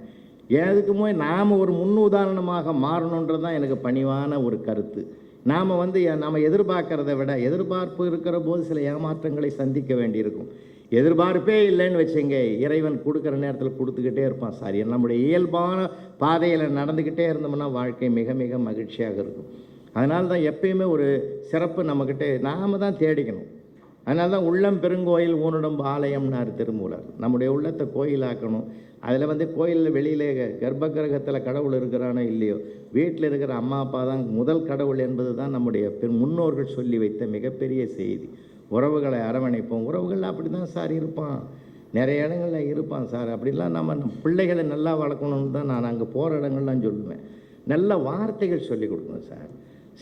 எதுக்குமோ நாம் ஒரு முன்னுதாரணமாக மாறணுன்றது தான் எனக்கு பணிவான ஒரு கருத்து. நாம் நாம் எதிர்பார்க்கறத விட எதிர்பார்ப்பு இருக்கிற போது சில ஏமாற்றங்களை சந்திக்க வேண்டியிருக்கும். எதிர்பார்ப்பே இல்லைன்னு வச்சுங்க, இறைவன் கொடுக்குற நேரத்தில் கொடுத்துக்கிட்டே இருப்பான் சார். நம்முடைய இயல்பான பாதையில் நடந்துக்கிட்டே இருந்தோம்னா வாழ்க்கை மிக மிக மகிழ்ச்சியாக இருக்கும். அதனால தான் எப்பயுமே ஒரு சிறப்பு நம்மக்கிட்ட நாம் தான் தேடிக்கணும். அதனால தான் உள்ளம் பெருங்கோயில் ஊனுடம்பு ஆலயம்னார் திருமூலர். நம்முடைய உள்ளத்தை கோயிலாக்கணும். அதில் கோயிலில் வெளியில் கர்ப்ப கிரகத்தில் கடவுள் இருக்கிறானோ இல்லையோ, வீட்டில் இருக்கிற அம்மா அப்பா தான் முதல் கடவுள் என்பது தான் நம்முடைய முன்னோர்கள் சொல்லி வைத்த மிகப்பெரிய செய்தி. உறவுகளை அரவணைப்போம். உறவுகள் அப்படி தான் சார் இருப்பான், நிறைய இடங்களில் இருப்பான் சார். அப்படிலாம் நம்ம பிள்ளைகளை நல்லா வளர்க்கணும்னு தான் நான் அங்கே போகிற இடங்கள்லாம் சொல்லுவேன். நல்ல வார்த்தைகள் சொல்லிக் கொடுக்கணும் சார்.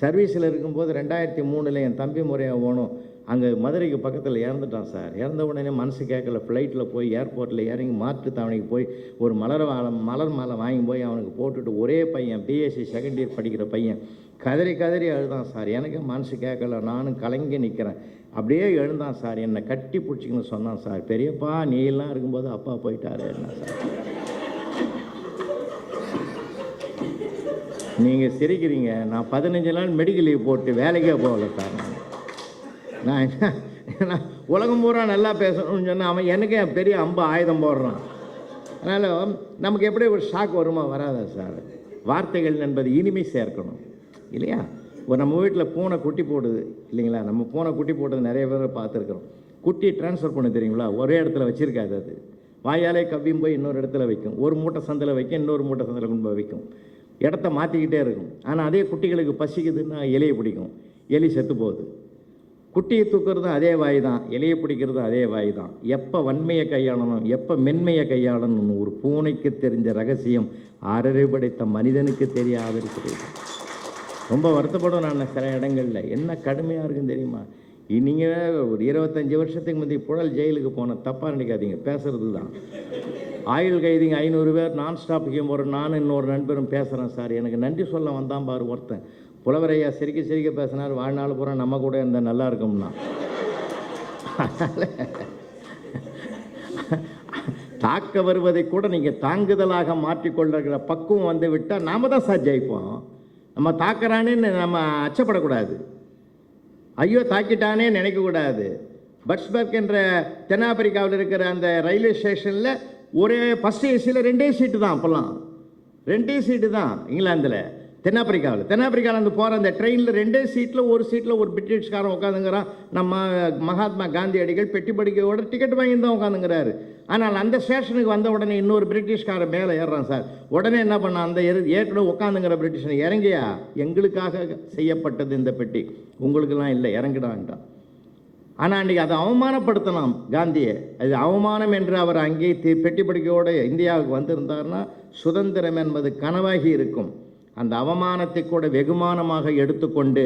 சர்வீஸில் இருக்கும்போது 2003 என் தம்பி முறையாக போகணும். அங்கே மதுரைக்கு பக்கத்தில் இறந்துட்டான் சார். இறந்த உடனே மனசு கேட்கல, ஃப்ளைட்டில் போய் ஏர்போர்ட்டில் இறங்கி மாற்றுத்தாவணைக்கு போய் ஒரு மலர் மாலை வாங்கி போய் அவனுக்கு போட்டுட்டு, ஒரே பையன் பிஎஸ்சி செகண்ட் இயர் படிக்கிற பையன் கதறி அழுதான் சார். எனக்கு மனசு கேட்கல, நானும் கலங்கி நிற்கிறேன். அப்படியே எழுந்தான் சார், என்னை கட்டி பிடிச்சிங்கன்னு சொன்னான் சார். பெரியப்பா நீ எல்லாம் இருக்கும்போது அப்பா போயிட்டாரு என்ன சார். நீங்கள் சிரிக்கிறீங்க, நான் 15 நாள் மெடிக்கல் லீவ் போட்டு வேலைக்கே போகல சார். நான் உலகம் பூரா நல்லா பேசணும்னு சொன்னால் அவன் எனக்கே பெரிய ஆயுதம் போடுறான். அதனால் நமக்கு எப்படி ஒரு ஷாக் வருமா? வராதா சார்? வார்த்தைகள் என்பது இனிமை சேர்க்கணும் இல்லையா? ஒரு நம்ம வீட்டில் பூனை குட்டி போடுது இல்லைங்களா? நம்ம பூனை குட்டி போட்டது நிறைய பேர் பார்த்துருக்குறோம். குட்டி ட்ரான்ஸ்ஃபர் பண்ண தெரியுங்களா? ஒரே இடத்துல வச்சுருக்காது. அது வாயாலே கவ்வியும் போய் இன்னொரு இடத்துல வைக்கும். ஒரு மூட்டை சந்தில் வைக்கும், இன்னொரு மூட்டை சந்தில் கொண்டு போய் வைக்கும். இடத்த மாற்றிக்கிட்டே இருக்கும். ஆனால் அதே குட்டிகளுக்கு பசிக்குதுன்னா எலியை பிடிக்கும், எலி செத்து போகுது. குட்டியை தூக்குறதும் அதே வாய் தான், எலியை பிடிக்கிறதும் அதே வாய் தான். எப்போ வன்மையை கையாளணும், எப்போ மென்மையை கையாளணும்னு ஒரு பூனைக்கு தெரிஞ்ச ரகசியம் அறரை படைத்த மனிதனுக்கு தெரியாது இருக்கிறது. ரொம்ப வருத்தப்படும் நான் சில இடங்களில். என்ன கடுமையாக இருக்குன்னு தெரியுமா? நீங்கள் ஒரு 25 வருஷத்துக்கு முந்தைய புழல் ஜெயிலுக்கு போன, தப்பாக நினைக்காதீங்க, பேசுகிறது தான். ஆயுள் கைதிங்க 500 பேர் நான் ஸ்டாப்புக்கு ஒரு நானும் இன்னொரு நண்பரும் பேசுகிறேன் சார். எனக்கு நன்றி சொல்ல வந்தான் பாரு ஒருத்தன். புலவரையா சிரிக்க பேசினார், வாழ்நாள் பூரா நம்ம கூட இருந்த நல்லா இருக்கும்னா. தாக்க வருவதை கூட நீங்கள் தாங்குதலாக மாற்றிக்கொள்கிற பக்குவம் வந்து விட்டால் நாம் தான் சார் ஜெயிப்போம். நம்ம தாக்குறானே நம்ம அச்சப்படக்கூடாது, ஐயோ தாக்கிட்டானே நினைக்கக்கூடாது. பட்ஸ்பர்க் என்ற தென்னாப்பிரிக்காவில் இருக்கிற அந்த ரயில்வே ஸ்டேஷனில் ஒரே ஃபஸ்ட் ஏசியில் 2 சீட்டு தான் அப்போல்லாம், 2 சீட்டு தான் இங்கிலாந்தில். தென்னாப்பிரிக்காவில் இருந்து போகிற அந்த ட்ரெயினில் 2 சீட்டில், ஒரு சீட்டில் ஒரு பிரிட்டிஷ்காரன் உட்காந்துங்கிறான். நம்ம மகாத்மா காந்தியடிகள் பெட்டி படிக்கையோட டிக்கெட் வாங்கி தான் உட்காந்துங்கிறாரு. ஆனால் அந்த ஸ்டேஷனுக்கு வந்த உடனே இன்னொரு பிரிட்டிஷ்காரன் மேலே ஏறுறான் சார். உடனே என்ன பண்ணான், அந்த ஏற்கனவே உட்காந்துங்கிற பிரிட்டிஷன், இறங்கியா, எங்களுக்காக செய்யப்பட்டது இந்த பெட்டி, உங்களுக்கெல்லாம் இல்லை, இறங்கிடான்ட்டான். ஆனால் அன்றைக்கி அதை அவமானப்படுத்தலாம் காந்தியை. அது அவமானம் என்று அவர் அங்கே பெட்டி படிக்கையோடு இந்தியாவுக்கு வந்திருந்தார்னா சுதந்திரம் என்பது கனவாகி இருக்கும். அந்த அவமானத்தை கூட வெகுமானமாக எடுத்துக்கொண்டு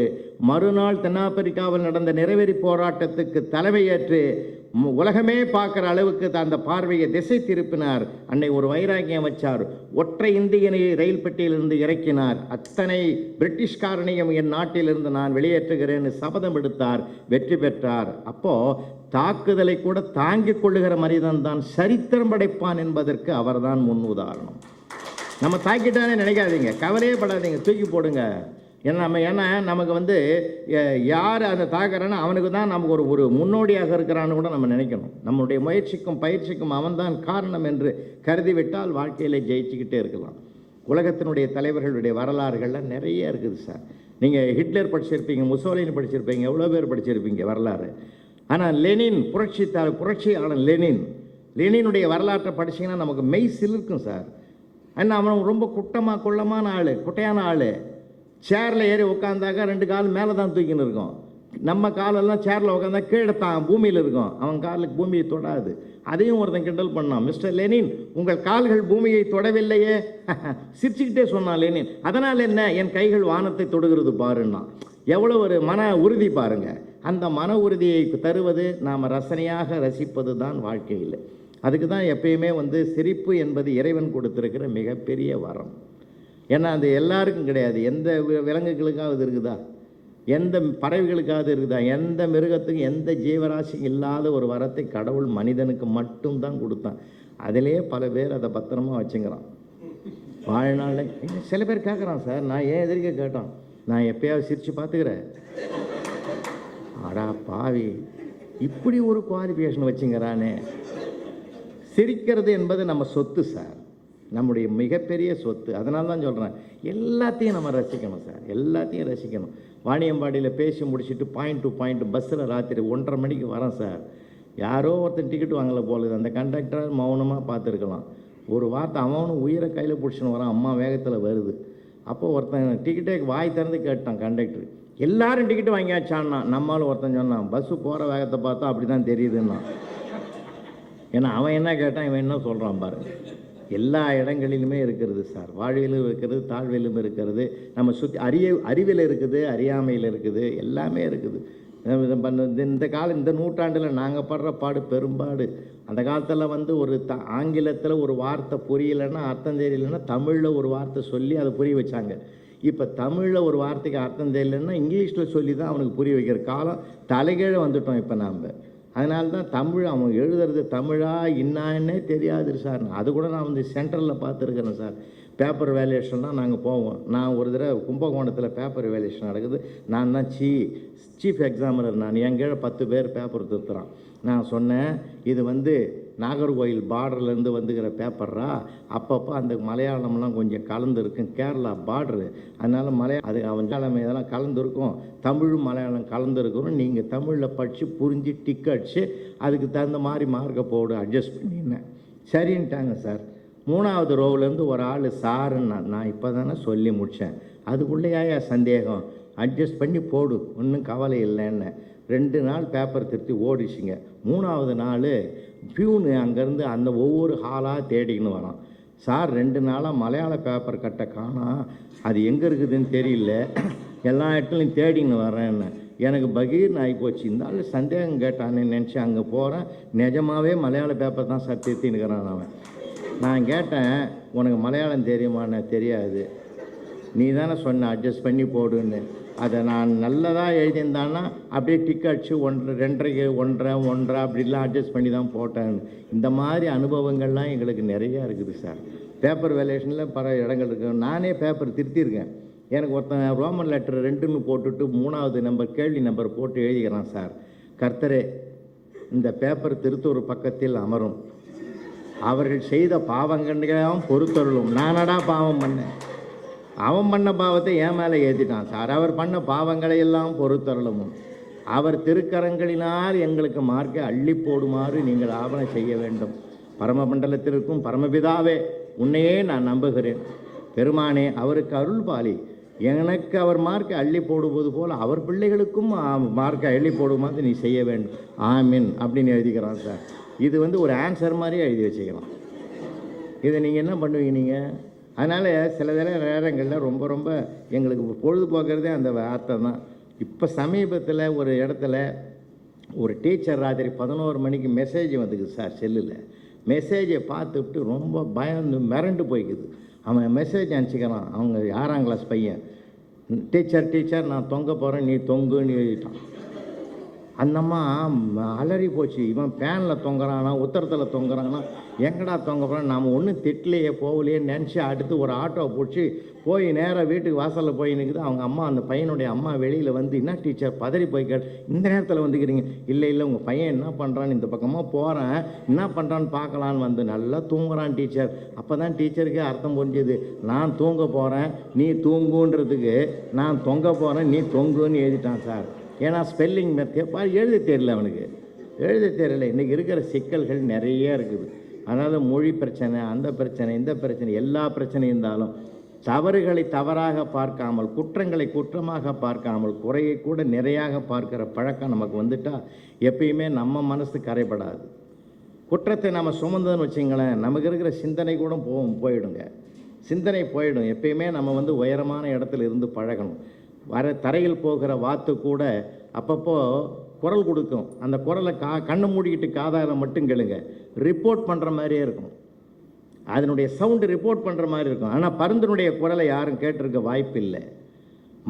மறுநாள் தென்னாப்பிரிக்காவில் நடந்த நிறைவேறி போராட்டத்துக்கு தலைமையேற்று உலகமே பார்க்குற அளவுக்கு அந்த பார்வையை திசை திருப்பினார். அன்னை ஒரு வைராக்கியம் வச்சார். ஒற்றை இந்தியனை ரயில் பெட்டியிலிருந்து இறக்கினார். அத்தனை பிரிட்டிஷ்காரனையும் என் நாட்டிலிருந்து நான் வெளியேற்றுகிறேன்னு சபதம் எடுத்தார். வெற்றி பெற்றார். அப்போது தாக்குதலை கூட தாங்கிக் கொள்ளுகிற மனிதன் தான் சரித்திரம் படைப்பான் என்பதற்கு அவர்தான் முன் உதாரணம். நம்ம தாக்கிட்டானே நினைக்காதீங்க, கவலையே படாதீங்க, தூக்கி போடுங்க. ஏன்னா நமக்கு யார் அந்த தாக்குறானோ அவனுக்கு தான் நமக்கு ஒரு முன்னோடியாக இருக்கிறான்னு கூட நம்ம நினைக்கணும். நம்முடைய முயற்சிக்கும் பயிற்சிக்கும் அவன்தான் காரணம் என்று கருதிவிட்டால் வாழ்க்கையில் ஜெயிச்சுக்கிட்டே இருக்கலாம். உலகத்தினுடைய தலைவர்களுடைய வரலாறுகள்லாம் நிறைய இருக்குது சார். நீங்கள் ஹிட்லர் படிச்சிருப்பீங்க, முசோலினி படிச்சிருப்பீங்க, எவ்வளோ பேர் படிச்சிருப்பீங்க வரலாறு. ஆனால் லெனின், புரட்சியாளன் லெனினுடைய வரலாற்றை படிச்சிங்கன்னா நமக்கு மெய் சிலிர்க்கும் சார். ஏன்னா அவன் ரொம்ப குட்டமான ஆள், குட்டையான ஆள். சேரில் ஏறி உட்காந்தாக்கா 2 கால் மேலே தான் தூக்கின்னு இருக்கும். நம்ம காலெல்லாம் சேரில் உட்காந்தா கீழே தான் பூமியில் இருக்கும். அவன் காலுக்கு பூமியை தொடாது. அதையும் ஒருத்தன் கிண்டல் பண்ணான், மிஸ்டர் லெனின் உங்கள் கால்கள் பூமியை தொடவில்லையே, சிரிச்சுக்கிட்டே சொன்னான் லெனின். அதனால் என்ன, என் கைகள் வானத்தை தொடுகிறது பாருன்னா. எவ்வளோ ஒரு மன உறுதி பாருங்கள். அந்த மன உறுதியை தருவது நாம் ரசனையாக ரசிப்பது தான் வாழ்க்கையில். அதுக்கு தான் எப்பயுமே சிரிப்பு என்பது இறைவன் கொடுத்துருக்கிற மிகப்பெரிய வரம். ஏன்னா அது எல்லாருக்கும் கிடையாது. எந்த விலங்குகளுக்காவது இருக்குதா, எந்த பறவைகளுக்காவது இருக்குதா, எந்த மிருகத்துக்கும் எந்த ஜீவராசியும் இல்லாத ஒரு வரத்தை கடவுள் மனிதனுக்கு மட்டும்தான் கொடுத்தான். அதிலே பல பேர் அதை பத்திரமா வச்சுங்கிறான் வாழ்நாள். சில பேர் கேட்குறான் சார், நான் ஏன் எதிர்க்க கேட்டான், நான் எப்பயாவது சிரித்து பார்த்துக்கிறேன். அடா பாவி, இப்படி ஒரு குவாலிஃபிகேஷன் வச்சுங்கிறானே. சிரிக்கிறது என்பது நம்ம சொத்து சார், நம்முடைய மிகப்பெரிய சொத்து. அதனால தான் சொல்கிறேன், எல்லாத்தையும் நம்ம ரசிக்கணும் சார், எல்லாத்தையும் ரசிக்கணும். வாணியம்பாடியில் பேசி முடிச்சுட்டு பாயிண்ட் டு பாயிண்ட் பஸ்ஸில் ராத்திரி 1:30 மணிக்கு வரேன் சார். யாரோ ஒருத்தன் டிக்கெட் வாங்கலை போலுது. அந்த கண்டக்டர் மௌனமாக பார்த்துருக்கலாம். ஒரு வார்த்தை அவனும் உயிரை கையில் பிடிச்சின்னு வரான், அம்மா வேகத்தில் வருது. அப்போது ஒருத்தன் டிக்கெட்டே வாய் திறந்து கேட்டான் கண்டக்டர், எல்லாரும் டிக்கெட்டு வாங்கியாச்சான்னா. நம்மளால் ஒருத்தன் சொன்னான், பஸ்ஸு போகிற வேகத்தை பார்த்தா அப்படி தான் தெரியுதுன்னா. ஏன்னா அவன் என்ன கேட்டான், இவன் என்ன சொல்கிறான் பாருங்க. எல்லா இடங்களிலுமே இருக்கிறது சார். வாழ்விலும் இருக்கிறது, தாழ்விலும் இருக்கிறது, நம்ம சுற்றி அறிவில் இருக்குது, அறியாமையில் இருக்குது, எல்லாமே இருக்குது. இந்த நூற்றாண்டில் நாங்கள் படுற பாடு பெரும்பாடு. அந்த காலத்தில் ஒரு ஆங்கிலத்தில் ஒரு வார்த்தை புரியலைன்னா, அர்த்தம் தெரியலைன்னா தமிழில் ஒரு வார்த்தை சொல்லி அதை புரிய வச்சாங்க. இப்போ தமிழில் ஒரு வார்த்தைக்கு அர்த்தம் தெரியலைன்னா இங்கிலீஷில் சொல்லி தான் அவனுக்கு புரிய வைக்கிற காலம் தலைகீழ வந்துட்டோம் இப்போ நாம். அதனால தான் தமிழ் அவன் எழுதுறது தமிழா இன்னான்னே தெரியாது சார். அது கூட நான் சென்ட்ரலில் பார்த்துருக்கிறேன் சார். பேப்பர் வேல்யூஷன் தான் நாங்கள் போவோம். நான் ஒரு தடவை கும்பகோணத்தில் பேப்பர் வேல்யூஷன் நடக்குது. நான் தான் சீஃப் எக்ஸாமினர். நான் என் கீழே 10 பேர் பேப்பர் திருத்துறான். நான் சொன்னேன், இது நாகர்கோயில் பார்டர்லேருந்து வந்துக்கிற பேப்பர்ரா, அப்பப்போ அந்த மலையாளம்லாம் கொஞ்சம் கலந்துருக்கும், கேரளா பார்டரு, அதனால் அது மலையாளம் இதெல்லாம் கலந்துருக்கும், தமிழும் மலையாளம் கலந்துருக்கணும், நீங்கள் தமிழில் படித்து புரிஞ்சு டிக் அடிச்சு அதுக்கு தகுந்த மாதிரி மார்க்கை போடு அட்ஜஸ்ட் பண்ணினேன். சரின்ட்டாங்க சார். 3வது ரோவிலேருந்து ஒரு ஆள் சாருன்னா, நான் இப்போ தானே சொல்லி முடித்தேன், அதுக்குள்ளேயா சந்தேகம், அட்ஜஸ்ட் பண்ணி போடு, ஒன்றும் கவலை இல்லைன்னு. 2 நாள் பேப்பர் திருத்தி ஓடிச்சிங்க. 3வது நாள் பியூனு அங்கேருந்து அந்த ஒவ்வொரு ஹாலாக தேடிக்கின்னு வரான். சார் 2 நாளாக மலையாள பேப்பர் கட்டை காணோம், அது எங்கே இருக்குதுன்னு தெரியல, எல்லா இடத்துலையும் தேடின்னு வரேன்னு. எனக்கு பகீர்னு ஆகிப்போச்சு. இந்த ஆள் சந்தேகம் கேட்டான்னு நினச்சி அங்கே போகிறேன். நிஜமாகவே மலையாள பேப்பர் தான் சார் திருத்தின்னுக்கிறான் அவன். நான் கேட்டேன், உனக்கு மலையாளம் தெரியுமான்னு. தெரியாது. நீ தானே சொன்ன அட்ஜஸ்ட் பண்ணி போடுன்னு. அதை நான் நல்லதாக எழுதியிருந்தான்னா அப்படியே டிக் அடிச்சு 1 2.5 1 அப்படிலாம் அட்ஜஸ்ட் பண்ணி தான் போட்டேன். இந்த மாதிரி அனுபவங்கள்லாம் எங்களுக்கு நிறையா இருக்குது சார். பேப்பர் வேல்யூஷனில் பல இடங்கள் இருக்குது. நானே பேப்பர் திருத்தியிருக்கேன். எனக்கு ஒருத்தன் ரோமன் லெட்டர் 2ன்னு போட்டுட்டு 3வது நம்பர் கேள்வி நம்பர் போட்டு எழுதிக்கிறான் சார். கர்த்தரே, இந்த பேப்பர் திருத்தூர் பக்கத்தில் அமரும், அவர்கள் செய்த பாவங்களையும் பொறுத்தருளும். நானடா பாவம் பண்ணேன், அவன் பண்ண பாவத்தை என் மேலே ஏற்றிட்டான் சார். அவர் பண்ண பாவங்களை எல்லாம் பொறுத்தருளும். அவர் திருக்கரங்களினால் எங்களுக்கு மார்க்கை அள்ளி போடுமாறு நீங்கள் ஆவணம் செய்ய வேண்டும். பரமமண்டலத்திற்கும் பரமபிதாவே, உன்னையே நான் நம்புகிறேன். பெருமானே, அவருக்கு அருள் பாலி. எனக்கு அவர் மார்க்கை அள்ளி போடுவது போல் அவர் பிள்ளைகளுக்கும் மார்க்கை அள்ளி போடுமாறு நீ செய்ய வேண்டும். ஆமீன் அப்படின்னு எழுதிக்கிறான் சார். இது வந்து ஒரு ஆன்சர் மாதிரி எழுதி வச்சுக்கலாம். இதை நீங்கள் என்ன பண்ணுவீங்க நீங்கள்? அதனால் சில நேரங்களில் ரொம்ப எங்களுக்கு பொழுதுபோக்குறதே அந்த வார்த்தை தான். இப்போ சமீபத்தில் ஒரு இடத்துல ஒரு டீச்சர் ராத்திரி 11 மணிக்கு மெசேஜ் வந்துக்குது சார் செல்லில். மெசேஜை பார்த்துட்டு ரொம்ப பயந்து மிரண்டு போய்க்குது. அவன் மெசேஜ் அனுப்பிச்சிக்கிறான். அவங்க 6ஆம் கிளாஸ் பையன், டீச்சர் நான் தொங்க போகிறேன், நீ தொங்குன்னு எழுதிட்டான். அந்தம்மா அலறி போச்சு. இவன் பேனில் தொங்குறானா, உத்தரத்தில் தொங்குறானா, எங்கடா தொங்க போகிறான், நாம் ஒன்றும் திட்டலையே போகலையே நினச்சி அடுத்து ஒரு ஆட்டோவை பிடிச்சி போய் நேராக வீட்டுக்கு வாசலில் போய் நிற்குது. அவங்க அம்மா, அந்த பையனுடைய அம்மா வெளியில் வந்து, என்ன டீச்சர் பதறி போய்க்காள், இந்த நேரத்தில் வந்துக்கிறீங்க? இல்லை உங்கள் பையன் என்ன பண்ணுறான்னு இந்த பக்கமாக போகிறேன், என்ன பண்ணுறான்னு பார்க்கலான்னு வந்து நல்லா தூங்குறான் டீச்சர். அப்போ தான் டீச்சருக்கே அர்த்தம் புரிஞ்சுது. நான் தூங்க போகிறேன், நீ தூங்குன்றதுக்கு நான் தொங்க போகிறேன், நீ தொங்குன்னு எழுதிட்டான் சார். ஏன்னா ஸ்பெல்லிங் எழுத தெரியல, அவனுக்கு எழுத தெரியல. இன்றைக்கி இருக்கிற சிக்கல்கள் நிறைய இருக்குது. அதனால் மொழி பிரச்சனை, அந்த பிரச்சனை, இந்த பிரச்சனை, எல்லா பிரச்சனையும் இருந்தாலும் தவறுகளை தவறாக பார்க்காமல், குற்றங்களை குற்றமாக பார்க்காமல், குறையை கூட நிறையாக பார்க்குற பழக்கம் நமக்கு வந்துட்டால் எப்பயுமே நம்ம மனசு கரைப்படாது. குற்றத்தை நம்ம சுமந்ததுன்னு வச்சிங்களேன், நமக்கு இருக்கிற சிந்தனை கூட போயிடுங்க. சிந்தனை போயிடும். எப்பயுமே நம்ம வந்து உயரமான இடத்துல இருந்து பழகணும். தரையில் போகிற வாத்து கூட அப்பப்போ குரல் கொடுக்கும். அந்த குரலை கண்ணை மூடிக்கிட்டு காதால் மட்டும் கேளுங்க, ரிப்போர்ட் பண்ணுற மாதிரியே இருக்கும். அதனுடைய சவுண்டு ரிப்போர்ட் பண்ணுற மாதிரி இருக்கும். ஆனால் பருந்தனுடைய குரலை யாரும் கேட்டிருக்க வாய்ப்பு இல்லை.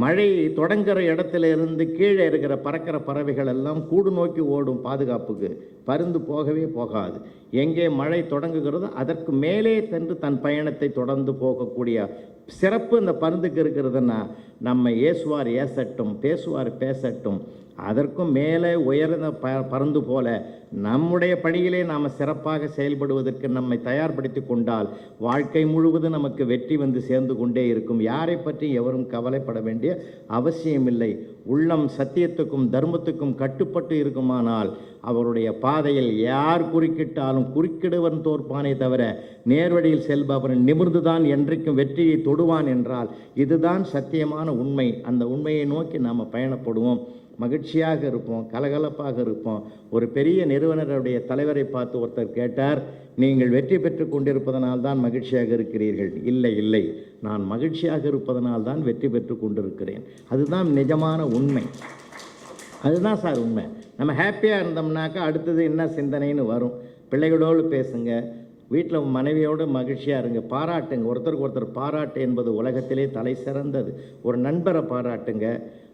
மழை தொடங்குகிற இடத்துல இருந்து கீழே இருக்கிற பறக்கிற பறவைகள் எல்லாம் கூடு நோக்கி ஓடும் பாதுகாப்புக்கு. பருந்து போகவே போகாது. எங்கே மழை தொடங்குகிறதோ அதற்கு மேலே சென்று தன் பயணத்தை தொடர்ந்து போகக்கூடிய சிறப்பு இந்த பருந்துக்கு இருக்கிறதுன்னா, நம்ம ஏசுவார் ஏசட்டும், பேசுவார் பேசட்டும், அதற்கும் மேலே உயர்ந்த பருந்து போல நம்முடைய பணியிலே நாம் சிறப்பாக செயல்படுவதற்கு நம்மை தயார்படுத்தி கொண்டால் வாழ்க்கை முழுவதும் நமக்கு வெற்றி வந்து சேர்ந்து கொண்டே இருக்கும். யாரை பற்றி எவரும் கவலைப்பட வேண்டிய அவசியமில்லை. உள்ளம் சத்தியத்துக்கும் தர்மத்துக்கும் கட்டுப்பட்டு இருக்குமானால் அவருடைய பாதையில் யார் குறுக்கிட்டாலும் குறுக்கிடுவன் தோற்பானே தவிர நேர்வழியில் செல்பவன் நிமிர்ந்துதான் என்றைக்கும் வெற்றியை தொடுவான் என்றால் இதுதான் சத்தியமான உண்மை. அந்த உண்மையை நோக்கி நாம் பயணப்படுவோம். மகிழ்ச்சியாக இருப்போம், கலகலப்பாக இருப்போம். ஒரு பெரிய நிறுவனருடைய தலைவரை பார்த்து ஒருத்தர் கேட்டார், நீங்கள் வெற்றி பெற்று கொண்டிருப்பதனால்தான் மகிழ்ச்சியாக இருக்கிறீர்கள்? இல்லை, நான் மகிழ்ச்சியாக இருப்பதனால்தான் வெற்றி பெற்று கொண்டிருக்கிறேன். அதுதான் நிஜமான உண்மை. அதுதான் சார் உண்மை. நம்ம ஹாப்பியாக இருந்தோம்னாக்கா அடுத்தது என்ன சிந்தனைன்னு வரும். பிள்ளைகளோடு பேசுங்க, வீட்டில் மனைவியோடு மகிழ்ச்சியாக இருங்க, பாராட்டுங்க. ஒருத்தருக்கு ஒருத்தர் பாராட்டு என்பது உலகத்திலே தலை சிறந்தது. ஒரு நண்பரை பாராட்டுங்க,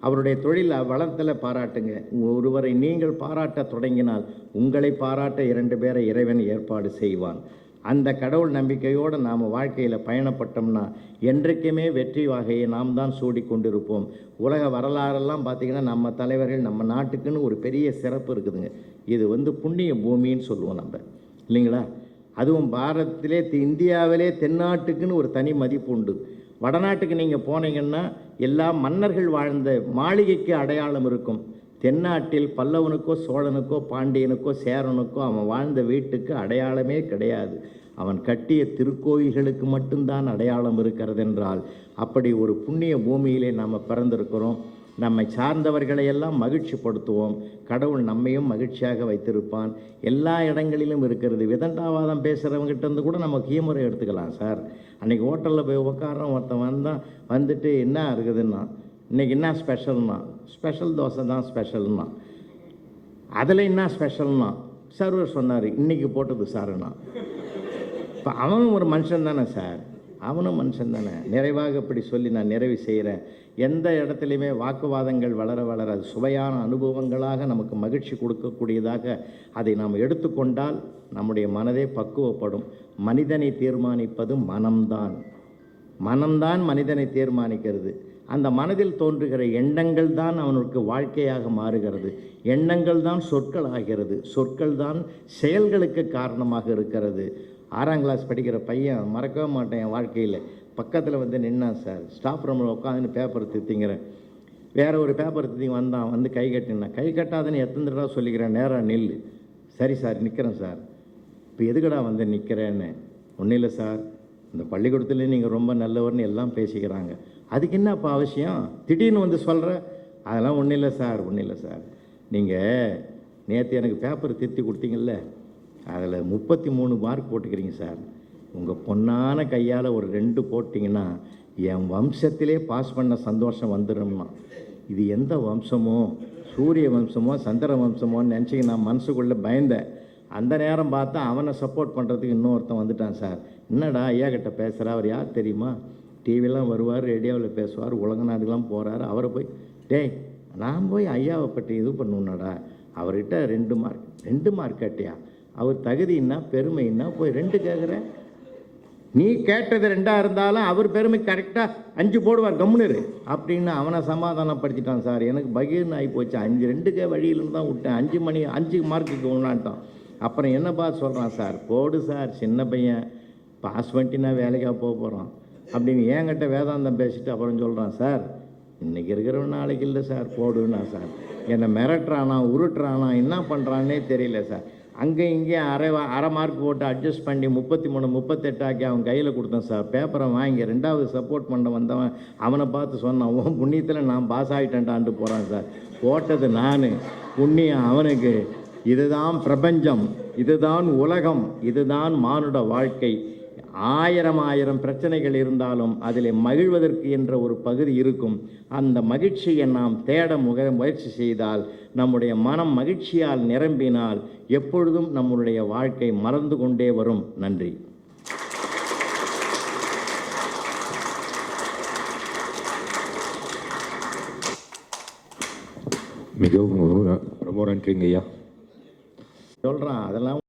அவருடைய தொழில் வளத்தில் பாராட்டுங்க. ஒருவரை நீங்கள் பாராட்ட தொடங்கினால் உங்களை பாராட்ட 2 பேரை இறைவன் ஏற்பாடு செய்வான். அந்த கடவுள் நம்பிக்கையோடு நாம் வாழ்க்கையில் பயணப்பட்டோம்னா என்றைக்குமே வெற்றி வகையை நாம் தான் சூடிக்கொண்டிருப்போம். உலக வரலாறெல்லாம் பார்த்திங்கன்னா நம்ம தலைவர்கள், நம்ம நாட்டுக்குன்னு ஒரு பெரிய சிறப்பு இருக்குதுங்க. இது வந்து புண்ணிய பூமின்னு சொல்லுவோம் நம்ம, இல்லைங்களா? அதுவும் பாரதத்திலே இந்தியாவிலே தென்னாட்டுக்குன்னு ஒரு தனி மதிப்பு உண்டு. வடநாட்டுக்கு நீங்கள் போனீங்கன்னா எல்லா மன்னர்கள் வாழ்ந்த மாளிகைக்கு அடையாளம் இருக்கும். தென்னாட்டில் பல்லவனுக்கோ சோழனுக்கோ பாண்டியனுக்கோ சேரனுக்கோ அவன் வாழ்ந்த வீட்டுக்கு அடையாளமே கிடையாது. அவன் கட்டிய திருக்கோயில்களுக்கு மட்டும்தான் அடையாளம் இருக்கிறது என்றால் அப்படி ஒரு புண்ணிய பூமியிலே நாம் பிறந்திருக்கிறோம். நம்மை சார்ந்தவர்களையெல்லாம் மகிழ்ச்சிப்படுத்துவோம். கடவுள் நம்மையும் மகிழ்ச்சியாக வைத்திருப்பான். எல்லா இடங்களிலும் இருக்கிறது. விதண்டாவாதம் பேசுகிறவங்ககிட்ட இருந்து கூட நம்ம கீமுறை எடுத்துக்கலாம் சார். அன்றைக்கி ஹோட்டலில் போய் உட்காரோம், ஒருத்தன் வந்துட்டு என்ன இருக்குதுன்னா, இன்றைக்கி என்ன ஸ்பெஷல்னா, ஸ்பெஷல் தோசை தான் ஸ்பெஷல்னா. அதில் என்ன ஸ்பெஷல்னா, சர்வர் சொன்னார் இன்றைக்கி போட்டது சாருண்ணா. இப்போ அவனும் ஒரு மனுஷன் தானே சார், அவனும் மனுஷன் தானே. நிறைவாக இப்படி சொல்லி நான் நிறைவு செய்கிறேன். எந்த இடத்துலையுமே வாக்குவாதங்கள் வளர வளர அது சுவையான அனுபவங்களாக நமக்கு மகிழ்ச்சி கொடுக்கக்கூடியதாக அதை நாம் எடுத்துக்கொண்டால் நம்முடைய மனதே பக்குவப்படும். மனிதனை தீர்மானிப்பது மனம்தான். மனம்தான் மனிதனை தீர்மானிக்கிறது. அந்த மனதில் தோன்றுகிற எண்ணங்கள் தான் அவனுக்கு வாழ்க்கையாக மாறுகிறது. எண்ணங்கள் தான் சொற்கள் ஆகிறது. சொற்கள் தான் செயல்களுக்கு காரணமாக இருக்கிறது. 6ஆம் கிளாஸ் படிக்கிற பையன் மறக்கவே மாட்டேன் என் வாழ்க்கையில். பக்கத்தில் வந்து நின்னான் சார். ஸ்டாஃப் ரூமில் உட்காந்து பேப்பர் தித்திங்கிறேன். வேற ஒரு பேப்பர் தித்தி வந்தான், வந்து கை கட்டினான். கை கட்டாதுன்னு எத்தனை தடவை சொல்லிக்கிறேன், நேராக நில்லு. சரி சார் நிற்கிறேன் சார். இப்போ எதுக்கடா வந்து நிற்கிறேன்னு. ஒன்றும் இல்லை சார், இந்த பள்ளிக்கூடத்துலேயும் நீங்கள் ரொம்ப நல்லவர்னு எல்லாம் பேசிக்கிறாங்க, அதுக்கு என்னப்பா அவசியம் திடீர்னு வந்து சொல்கிற? அதெல்லாம் ஒன்றும் இல்லை சார், ஒன்றும் இல்லை சார். நீங்கள் நேற்று எனக்கு பேப்பர் திருத்தி கொடுத்தீங்கல்ல, அதில் 33 மார்க் போட்டுக்கிறீங்க சார். உங்கள் பொண்ணான கையால் ஒரு 2 போட்டிங்கன்னா என் வம்சத்திலே பாஸ் பண்ண சந்தோஷம் வந்துடும்னா. இது எந்த வம்சமோ, சூரிய வம்சமோ சந்திர வம்சமோன்னு நினச்சி நான் மனசுக்குள்ளே பயந்தேன். அந்த நேரம் பார்த்தா அவனை சப்போர்ட் பண்ணுறதுக்கு இன்னொருத்தன் வந்துட்டான் சார். என்னடா ஐயா கிட்ட பேசுகிறா, அவர் யார் தெரியுமா, டிவிலாம் வருவார், ரேடியோவில் பேசுவார், உலக நாடுகள்லாம் போகிறாரு. அவரை போய் டேய் நான் போய் ஐயாவை பற்றி இது பண்ணுவேன்னாடா, அவர்கிட்ட 2 மார்க் கேட்டியா, அவர் தகுதின்னா பெருமைன்னா போய் 2 கேட்குறேன். நீ கேட்டது 2ஆக இருந்தாலும் அவர் பெருமை கரெக்டாக 5 போடுவார், கம்முனரு அப்படின்னு அவனை சமாதானப்படுத்திட்டான் சார். எனக்கு பகீர்னு ஆகி போச்சு. 2க்கே வழியிலும் தான் விட்டேன். 5 மார்க்குக்கு ஒன்றாட்டோம். அப்புறம் என்ன பார்த்து சொல்கிறான் சார், போடு சார் சின்ன பையன், பாஸ் பண்ணிட்டுனா வேலைக்காக போக போகிறான் அப்படின்னு என்கிட்ட வேதாந்தம் பேசிட்டு அப்புறம் சொல்கிறான் சார், இன்றைக்கி இருக்கிறவன் நாளைக்கு இல்லை சார், போடுன்னா சார். என்னை மிரட்டுறானா உருட்டுறானா என்ன பண்ணுறான்னே தெரியல சார். அங்கே இங்கே அரை மார்க் போட்டு அட்ஜஸ்ட் பண்ணி 33 38 ஆக்கி அவன் கையில் கொடுத்தேன் சார். பேப்பரை வாங்கி 2வது சப்போர்ட் பண்ண வந்தவன் அவனை பார்த்து சொன்னான், உன் புண்ணியத்தில் நான் பாஸ் ஆகிட்டேன்டான்ட்டு போகிறான் சார். போட்டது நான், புண்ணியம் அவனுக்கு. இதுதான் பிரபஞ்சம், இதுதான் உலகம், இதுதான் மானுட வாழ்க்கை. 1000 பிரச்சனைகள் இருந்தாலும் அதில் மகிழ்வதற்கு என்ற ஒரு பகுதி இருக்கும். அந்த மகிழ்ச்சியை நாம் தேட முயற்சி செய்தால், நம்முடைய மனம் மகிழ்ச்சியால் நிரம்பினால் எப்பொழுதும் நம்முடைய வாழ்க்கை மறந்து கொண்டே வரும். நன்றி. மிகவும் ரொம்ப நன்றிங்க ஐயா. சொல்கிறான் அதெல்லாம்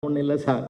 ஒன்றும் இல்லை சார்.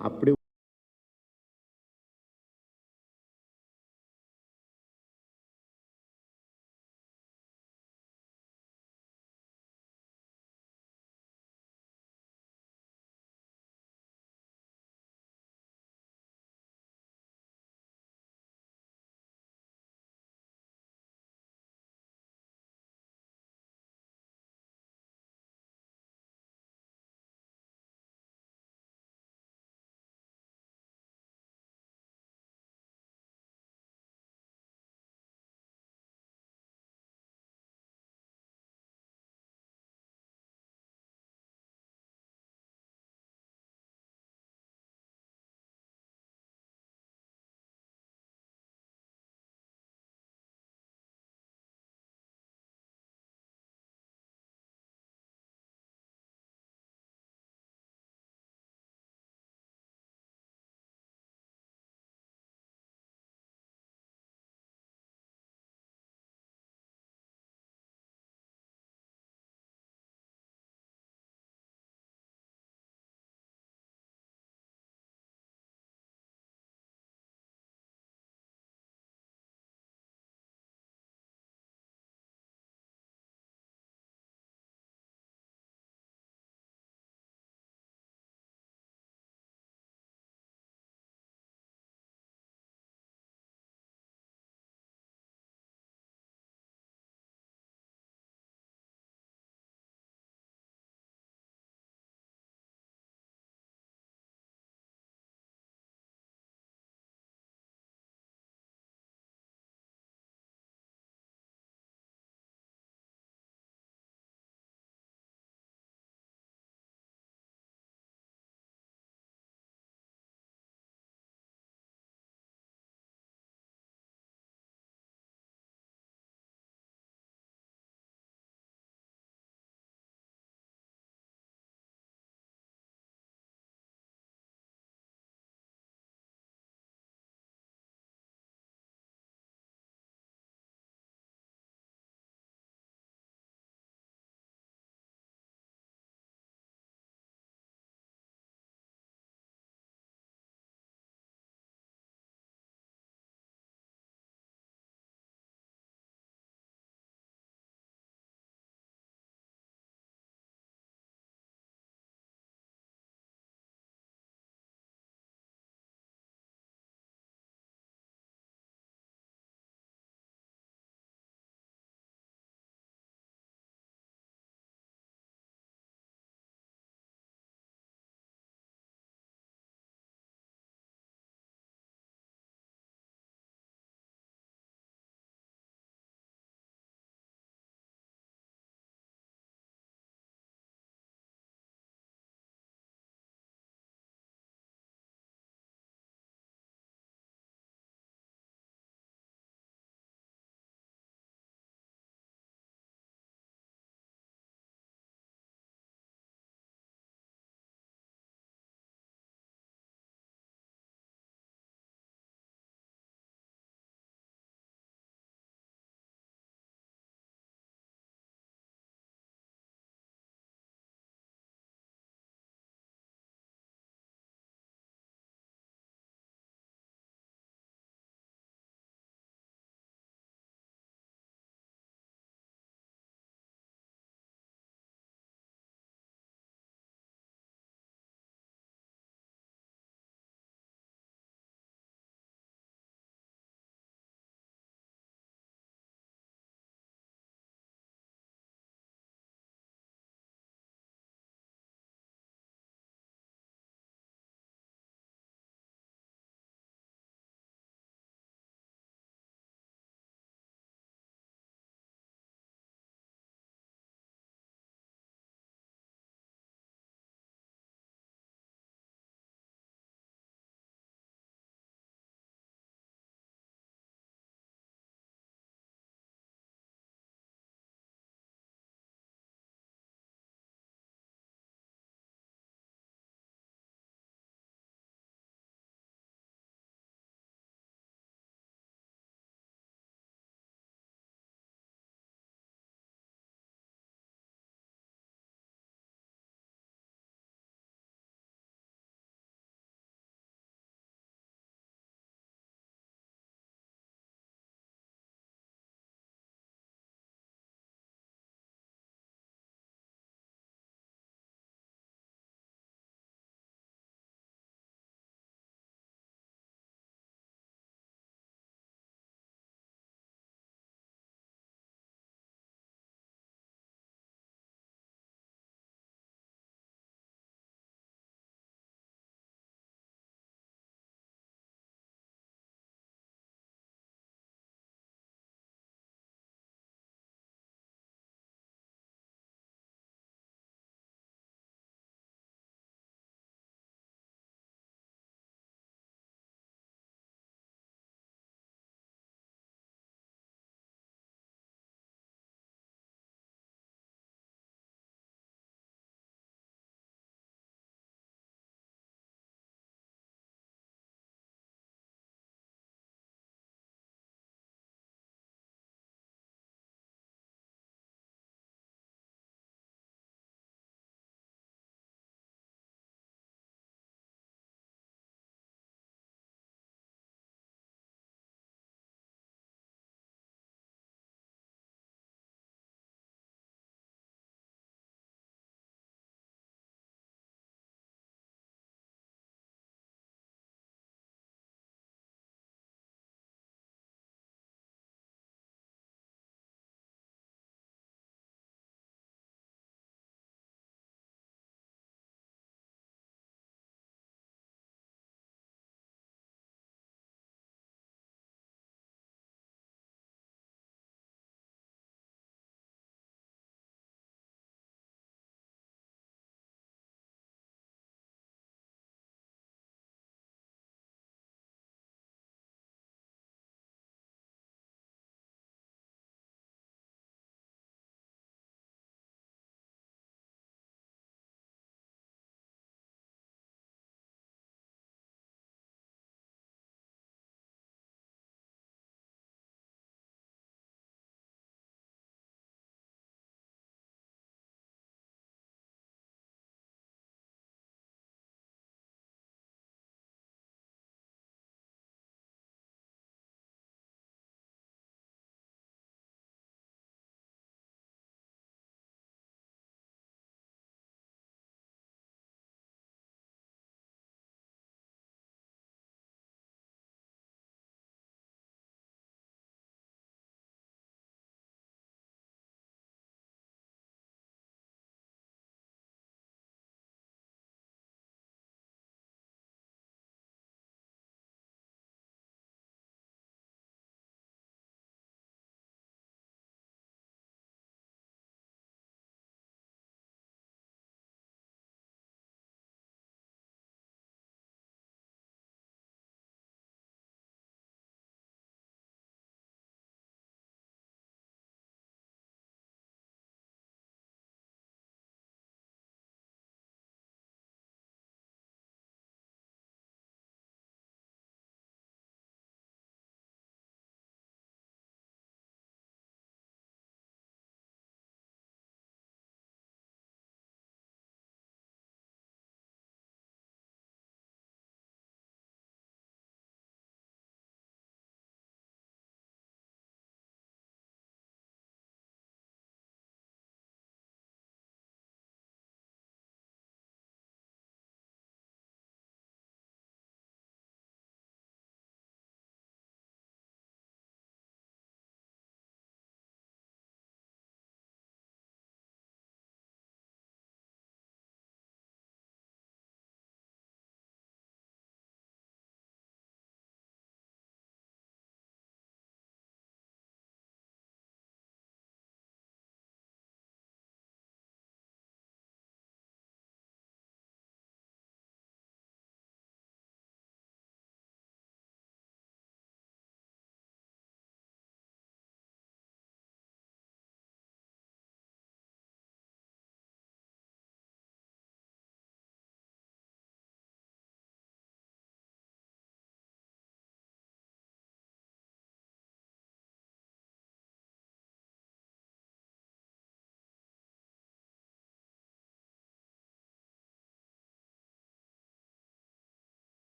அப்படி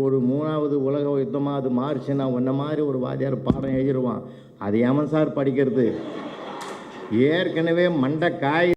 ஒரு 3வது உலக யுத்தமாக அது மாறுச்சுன்னா உன்ன மாதிரி ஒரு வாத்தியார் பாடம் எழுதிடுவான். அது ஏமன் சார் படிக்கிறது? ஏற்கனவே மண்டை காய்